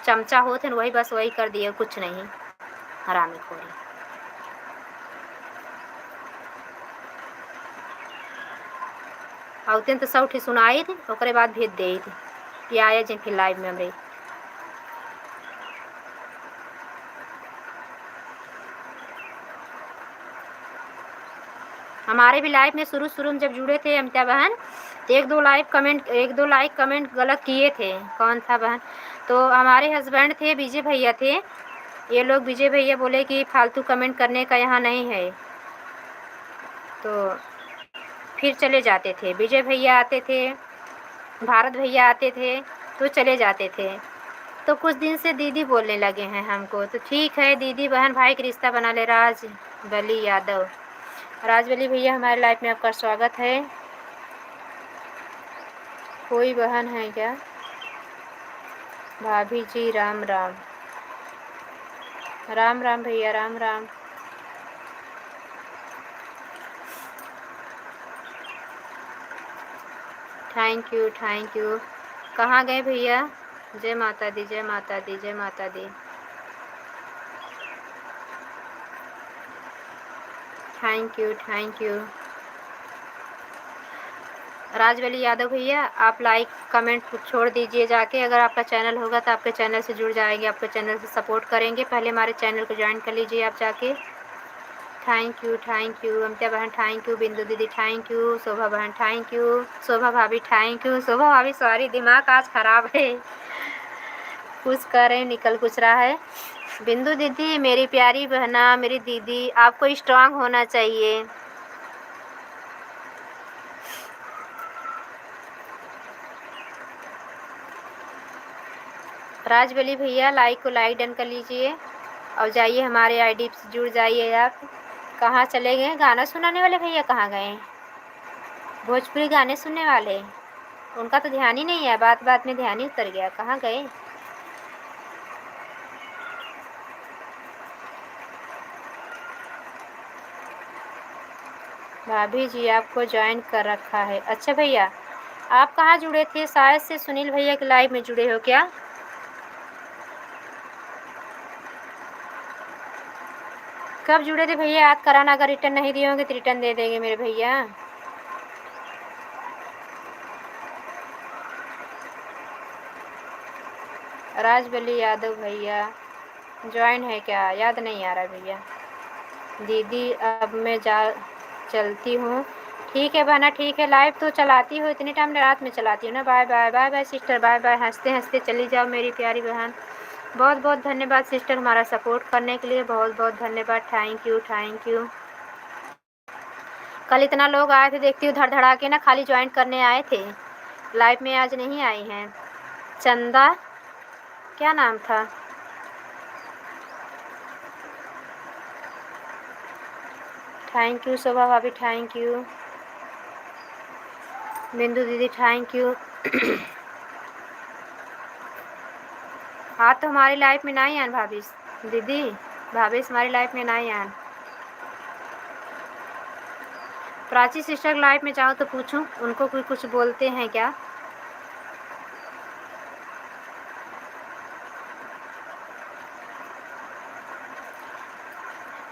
चमचा होते हैं वही बस वही कर दिए, कुछ नहीं। हरामी खोरी। औते तो 100 सुनाई थी, ओकरे बाद भेज दे थी कि आया जिन फिर लाइव में हमरे। हमारे भी लाइव में शुरू में जब जुड़े थे अमिता बहन, तो एक दो लाइक कमेंट गलत किए थे। कौन था बहन? तो हमारे हस्बैंड थे, विजय भैया थे। ये लोग विजय भैया बोले कि फालतू कमेंट करने का यहाँ नहीं है, तो फिर चले जाते थे। विजय भैया आते थे, भारत भैया आते थे तो चले जाते थे। तो कुछ दिन से दीदी बोलने लगे हैं हमको, तो ठीक है दीदी बहन भाई का रिश्ता बना ले। राजबली यादव, राजबली भैया हमारे लाइफ में आपका स्वागत है। कोई बहन है क्या? भाभी जी राम राम। राम राम भैया, Ram Ram. Thank you thank you. कहाँ गए भैया? जय माता दी, जय माता दी, जय माता दी। Thank you thank you. Rajwali Yadav भैया, आप लाइक कमेंट छोड़ दीजिए जाके। अगर आपका चैनल होगा तो आपके चैनल से जुड़ जाएंगे, आपके चैनल से सपोर्ट करेंगे। पहले हमारे चैनल को ज्वाइन कर लीजिए आप जाके। थैंक यू अमिता बहन, थैंक यू बिंदु दीदी, थैंक यू शोभा बहन, थैंक यू शोभा भाभी, थैंक यू शोभा भाभी। सॉरी, दिमाग आज ख़राब है, कुछ करें निकल कुछ रहा है। बिंदु दीदी मेरी प्यारी बहना, मेरी दीदी, आपको स्ट्रांग होना चाहिए। राजबली भैया लाइक को लाइक डन कर लीजिए और जाइए हमारे आईडी से जुड़ जाइए आप। कहाँ चले गए गाना सुनाने वाले भैया, कहाँ गए? भोजपुरी गाने सुनने वाले, उनका तो ध्यान ही नहीं है, बात बात में ध्यान ही उतर गया, कहाँ गए? भाभी जी आपको ज्वाइन कर रखा है। अच्छा भैया, आप कहाँ जुड़े थे? शायद से सुनील भैया के लाइव में जुड़े हो क्या? कब जुड़े थे भैया? याद कराना, अगर रिटर्न नहीं दिए होंगे तो रिटर्न दे देंगे मेरे भैया। राजबली यादव भैया ज्वाइन है क्या? याद नहीं आ रहा भैया। दीदी अब मैं चलती हूँ। ठीक है बहना, ठीक है। लाइव तो चलाती हो, इतने टाइम रात में चलाती हूँ ना। Bye bye, bye bye sister, bye bye. हंसते हंसते चली जाओ मेरी प्यारी बहन। बहुत बहुत धन्यवाद सिस्टर हमारा सपोर्ट करने के लिए, बहुत बहुत धन्यवाद। Thank you, thank you. कल इतना लोग आए थे, देखती हूँ धड़ धड़ा के ना, खाली ज्वाइन करने आए थे, लाइव में आज नहीं आई हैं। चंदा, क्या नाम था? थैंक यू शोभा भाभी, थैंक यू बिंदु दीदी, थैंक यू। आज तो हमारी लाइफ में नहीं आन भाभी दीदी, भाभी हमारी लाइफ में नहीं आन। प्राची सिस्टर लाइफ में जाओ तो पूछूं उनको कोई कुछ बोलते हैं क्या?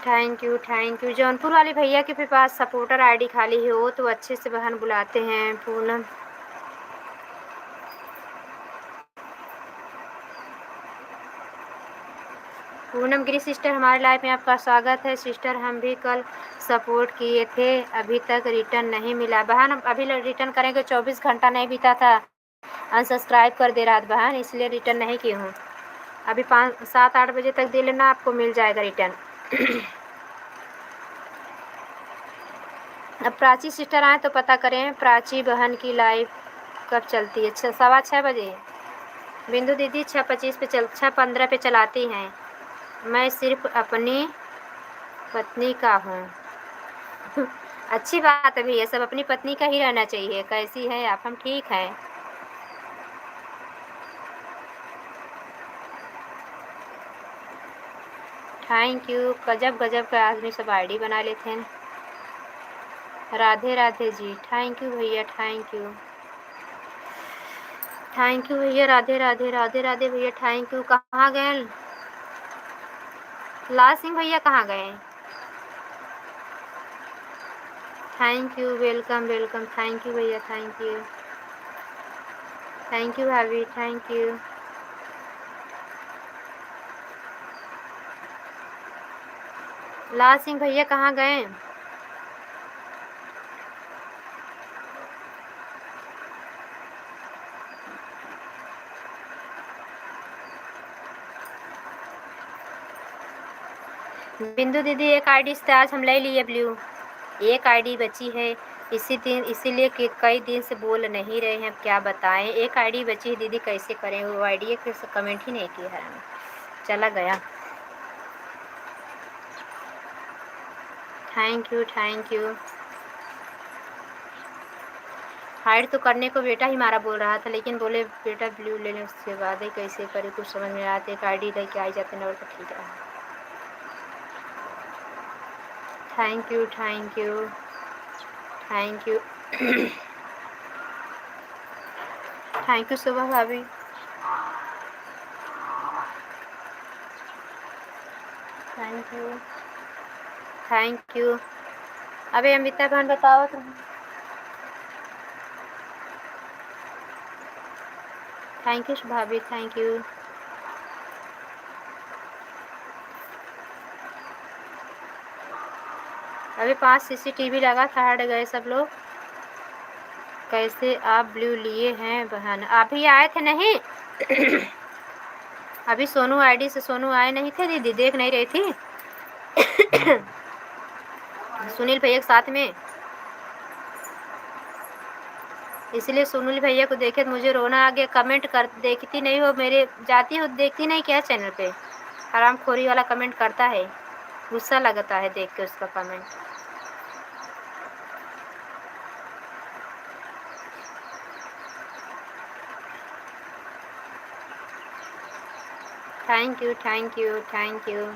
Thank you. जौनपुर वाले भैया के भी पास सपोर्टर आईडी खाली है, वो तो अच्छे से बहन बुलाते हैं। पूनम गिरी सिस्टर हमारे लाइफ में आपका स्वागत है सिस्टर। हम भी कल सपोर्ट किए थे, अभी तक रिटर्न नहीं मिला बहन। अभी रिटर्न करेंगे, 24 घंटा नहीं बीता था, अनसब्सक्राइब कर दे रहा था बहन, इसलिए रिटर्न नहीं की हूँ। अभी 5-7-8 बजे तक दे लेना, आपको मिल जाएगा रिटर्न। अब प्राची सिस्टर आए तो पता करें प्राची बहन की लाइव कब चलती है। 6:15 बिंदु दीदी 6:25 पे 6:15 पे चलाती हैं। मैं सिर्फ अपनी पत्नी का हूँ। अच्छी बात है भैया, सब अपनी पत्नी का ही रहना चाहिए। कैसी हैं आप? हम ठीक हैं। Thank you. गजब गजब का आदमी सब आईडी बना लेते हैं। राधे राधे जी, थैंक यू भैया, थैंक यू भैया। राधे राधे, राधे राधे भैया, थैंक यू। कहाँ गए लाल सिंह भैया, कहाँ गए? Thank you, welcome welcome, thank you भैया, थैंक यू भाभी, थैंक यू। लाल सिंह भैया कहाँ गए? बिंदु दीदी एक आईडी से आज हम ले लिए ब्लू, एक आईडी बची है। इसीलिए कि कई दिन से बोल नहीं रहे हैं, अब क्या बताएं। एक आईडी बची है दीदी, कैसे करें? वो आईडी के कमेंट ही नहीं किया है, चला गया। Thank you. हाइड तो करने को बेटा ही हमारा बोल रहा था, लेकिन बोले बेटा ब्लू ले लें, उसके बाद ही कैसे करे कुछ समझ में आते। एक आईडी लेके आई जाते ना, तो ठीक है। थैंक यू थैंक यू सुबह भाभी, थैंक यू। अबे अमिता बहन बताओ तुम। थैंक यू भाभी, थैंक यू। अभी 5 सीसीटीवी लगा था, हट गए सब लोग। कैसे आप ब्लू लिए हैं बहन? आप ही आए थे नहीं? अभी सोनू आईडी से सोनू आए नहीं थे दीदी, देख नहीं रही थी। सुनील भैया के साथ में, इसलिए सुनील भैया को देखे तो मुझे रोना आ गया। कमेंट कर, देखती नहीं हो मेरे, जाती हो देखती नहीं क्या चैनल पे? हरामखोरी वाला कमेंट करता है, गुस्सा लगता है देख के उसका comment. Thank you, thank you, thank you.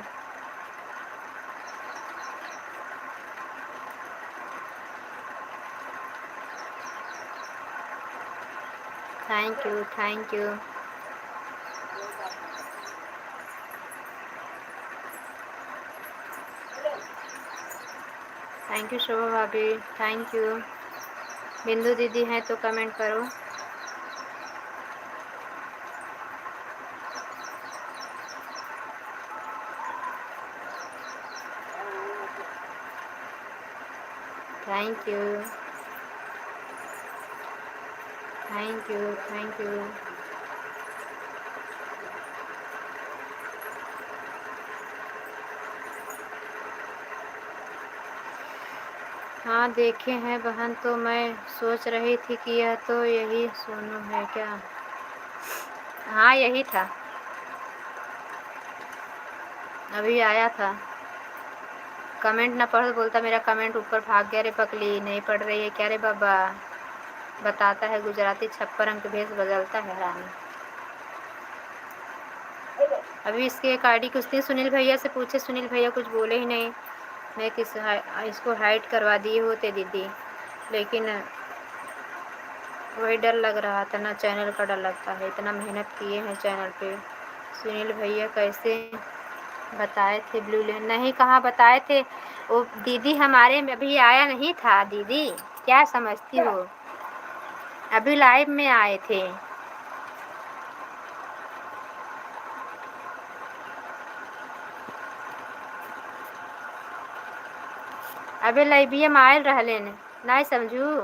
Thank you, thank you. Thank you Shobha भाभी, थैंक यू। बिंदु दीदी हैं तो कमेंट करो। Thank you, thank you, thank you. हाँ देखे हैं बहन, तो मैं सोच रही थी कि यह तो यही सोनू है क्या? हाँ यही था, अभी आया था। कमेंट ना पढ़ो बोलता मेरा कमेंट ऊपर भाग गया। रे पगली, नहीं पढ़ रही है क्या रे बाबा? बताता है गुजराती, 56 रंग के भेष बदलता है रानी। अभी इसके एक आईडी कुछ दिन सुनील भैया से पूछे, सुनील भैया कुछ बोले ही नहीं। मैं इसको हाइड करवा दिए होते दीदी, लेकिन वही डर लग रहा था ना, चैनल का डर लगता है। इतना मेहनत किए हैं चैनल पे। सुनील भैया कैसे बताए थे ब्लू लेन? नहीं, कहाँ बताए थे वो दीदी, हमारे में अभी आया नहीं था दीदी, क्या समझती हो? अभी लाइव में आए थे। अबे लाइबिया में आयल रहले ने, नहीं समझू?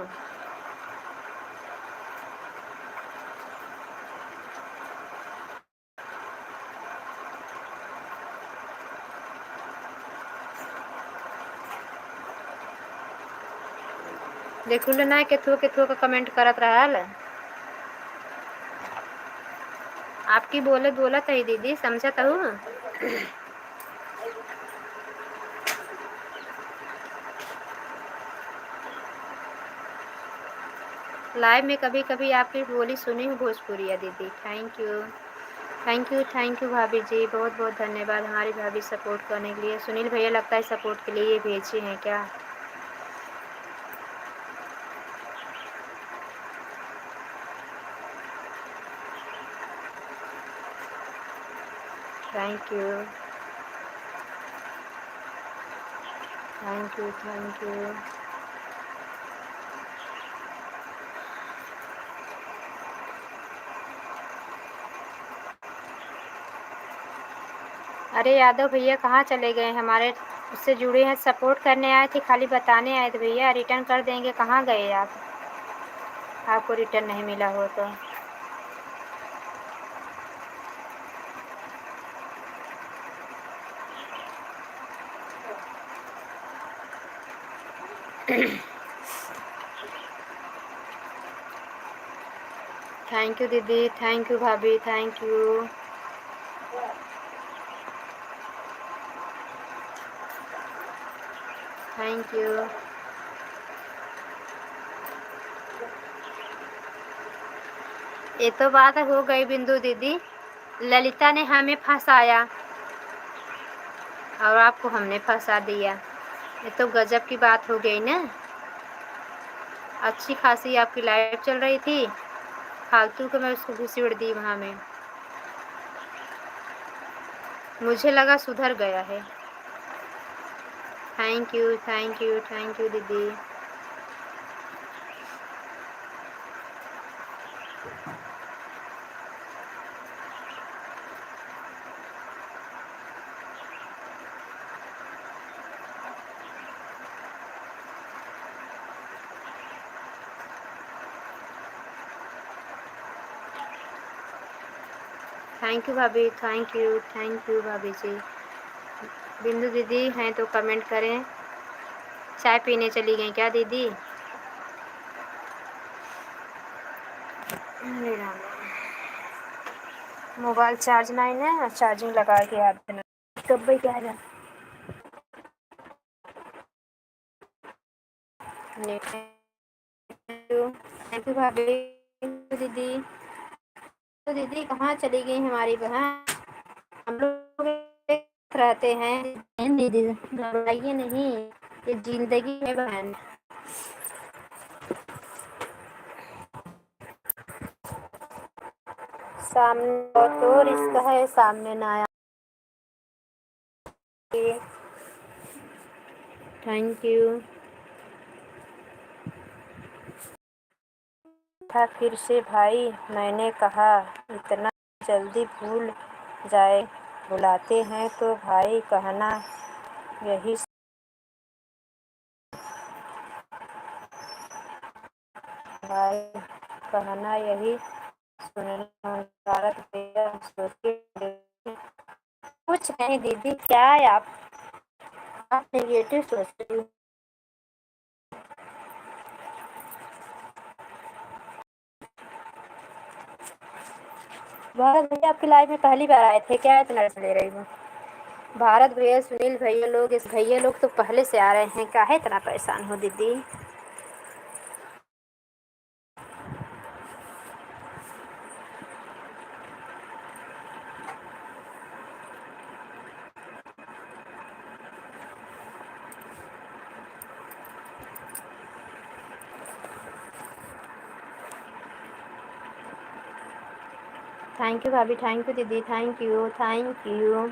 देखू ले ना, केथुआ केथुआ का कमेंट करत रहल। आपकी बोलत है दीदी, समझत हूँ। लाइव में कभी कभी आपकी बोली सुनी हूँ भोजपुरिया दीदी। Thank you, thank you, thank you भाभी जी, बहुत बहुत धन्यवाद हमारी भाभी सपोर्ट करने के लिए। सुनील भैया लगता है सपोर्ट के लिए ये भेजे हैं क्या? Thank you, thank you, thank you. अरे यादव भैया कहाँ चले गए? हमारे उससे जुड़े हैं, सपोर्ट करने आए थे, खाली बताने आए थे भैया रिटर्न कर देंगे। कहाँ गए आप? आपको रिटर्न नहीं मिला हो तो? थैंक यू दीदी, थैंक यू भाभी, थैंक यू। Thank you. ये तो बात हो गई बिंदु दीदी, ललिता ने हमें फंसाया और आपको हमने फंसा दिया। ये तो गजब की बात हो गई ना। अच्छी खासी आपकी लाइफ चल रही थी, फालतू के मैं उसको घुसेड़ दी वहाँ में। मुझे लगा सुधर गया है। Thank you, thank you, thank you दीदी। थैंक यू भाभी, थैंक यू भाभी जी। बिंदु दीदी हैं तो कमेंट करें। चाय पीने चली गई क्या दीदी? अरे राम, मोबाइल चार्ज नहीं है, चार्जिंग लगा के याद देना कब भाई क्या है। थैंक यू भाभी। दीदी तो दीदी कहाँ चली गई हमारी बहन? हम लोग रहते हैं दीदी, घबराइए नहीं, ये जिंदगी है बहन। सामने तो रिश्ता है, सामने ना आया। Thank you. था फिर से भाई, मैंने कहा इतना जल्दी भूल जाए, बुलाते हैं तो भाई कहना यही, भाई कहना यही सुनना। भारत भैया सोचते कुछ नहीं दीदी, क्या है आप नेगेटिव सोच रही हो। भारत भैया आपकी लाइफ में पहली बार आए थे क्या? इतना ले रही हूँ। भारत भैया, सुनील भैया लोग, इस भैया लोग तो पहले से आ रहे हैं, काहे इतना परेशान हो दीदी? थैंक यू भाभी, थैंक यू दीदी, thank you, thank you.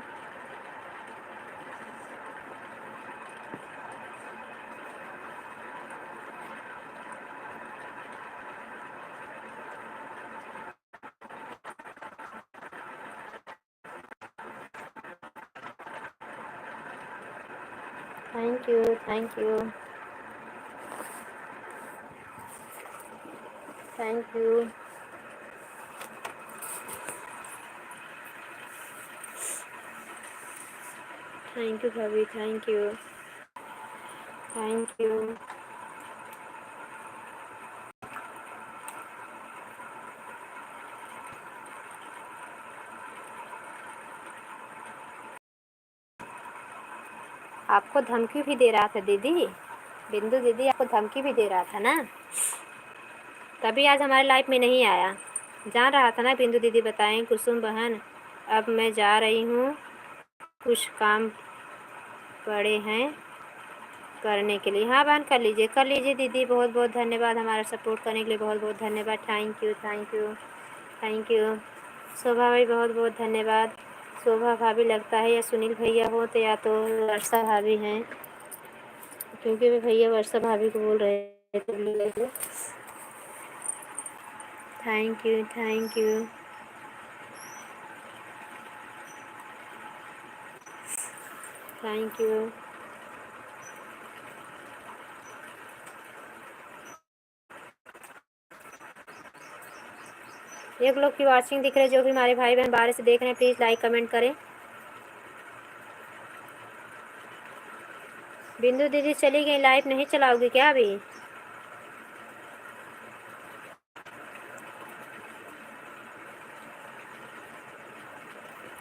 Thank you, thank you, thank you. Thank you भाभी, थैंक यू, थैंक यू। आपको धमकी भी दे रहा था दीदी, बिंदु दीदी आपको धमकी भी दे रहा था ना, तभी आज हमारे लाइफ में नहीं आया। जान रहा था ना बिंदु दीदी? बताएं कुसुम बहन, अब मैं जा रही हूँ, कुछ काम पड़े हैं करने के लिए। हाँ बहन, कर लीजिए दीदी। बहुत बहुत धन्यवाद, हमारा सपोर्ट करने के लिए बहुत बहुत धन्यवाद। Thank you, thank you, thank you. Shobha भाई बहुत बहुत धन्यवाद। शोभा भाभी लगता है या सुनील भैया हो तो या तो वर्षा भाभी हैं, क्योंकि वे भैया वर्षा भाभी को बोल रहे थे। Thank you, thank you, thank you. एक लोग की वॉचिंग दिख रहे, जो भी हमारे भाई बहन बाहर से देख रहे हैं, प्लीज़ लाइक कमेंट करें। बिंदु दीदी चली गई, लाइव नहीं चलाओगी क्या अभी?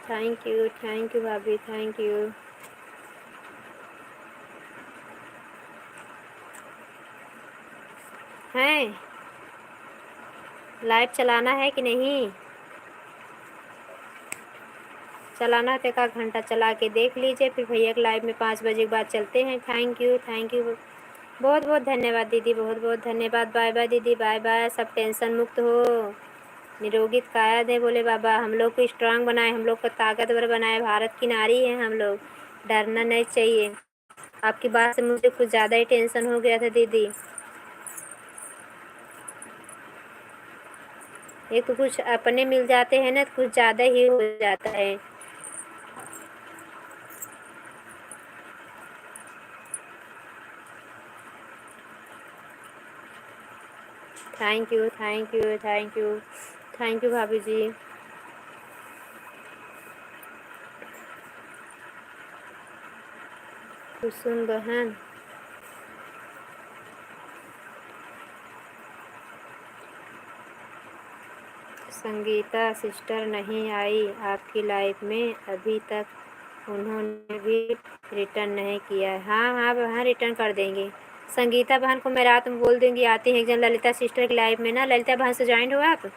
थैंक यू भाभी, थैंक यू। हैं, लाइव चलाना है कि नहीं? चलाना है तो एक आध घंटा चला के देख लीजिए, फिर भैया के लाइव में 5 बजे के बाद चलते हैं। थैंक यू, थैंक यू, बहुत बहुत धन्यवाद दीदी, बहुत बहुत धन्यवाद। बाय बाय दीदी, बाय बाय। सब टेंशन मुक्त हो, निरोगी काया दे बोले बाबा, हम लोग को स्ट्रांग बनाए, हम लोग को ताकतवर बनाए। भारत की नारी है हम लोग, डरना नहीं चाहिए। आपकी बात से मुझे कुछ ज़्यादा ही टेंशन हो गया था दीदी। एक तो कुछ अपने मिल जाते हैं ना, तो कुछ ज़्यादा ही हो जाता है। Thank you, thank you, thank you, thank you भाभी जी। कुसुम बहन, संगीता सिस्टर नहीं आई आपकी लाइफ में अभी तक, उन्होंने भी रिटर्न नहीं किया है। हाँ हाँ बहन, रिटर्न कर देंगे। संगीता बहन को मैं रात में बोल दूँगी, आती हैं एक जन ललिता सिस्टर की लाइफ में ना। ललिता बहन से ज्वाइन हो आप?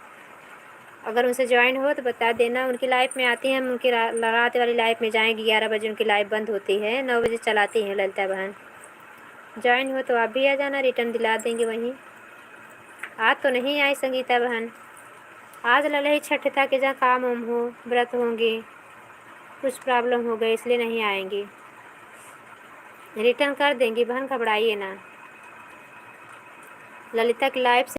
अगर उनसे ज्वाइन हो तो बता देना। उनकी लाइफ में आती हैं, हम उनकी रात वाली लाइफ में जाएंगी। 11 बजे उनकी लाइफ बंद होती है, 9 बजे चलाती हैं ललिता बहन। ज्वाइन हो तो आप भी आ जाना, रिटर्न दिला देंगे वहीं। आज तो नहीं आई संगीता बहन, आज ललही छठ था कि जहाँ काम वाम हो, व्रत होंगे, कुछ प्रॉब्लम हो गई इसलिए नहीं आएंगी। रिटर्न कर देंगी बहन, घबराइए ना। ललिता की लाइफ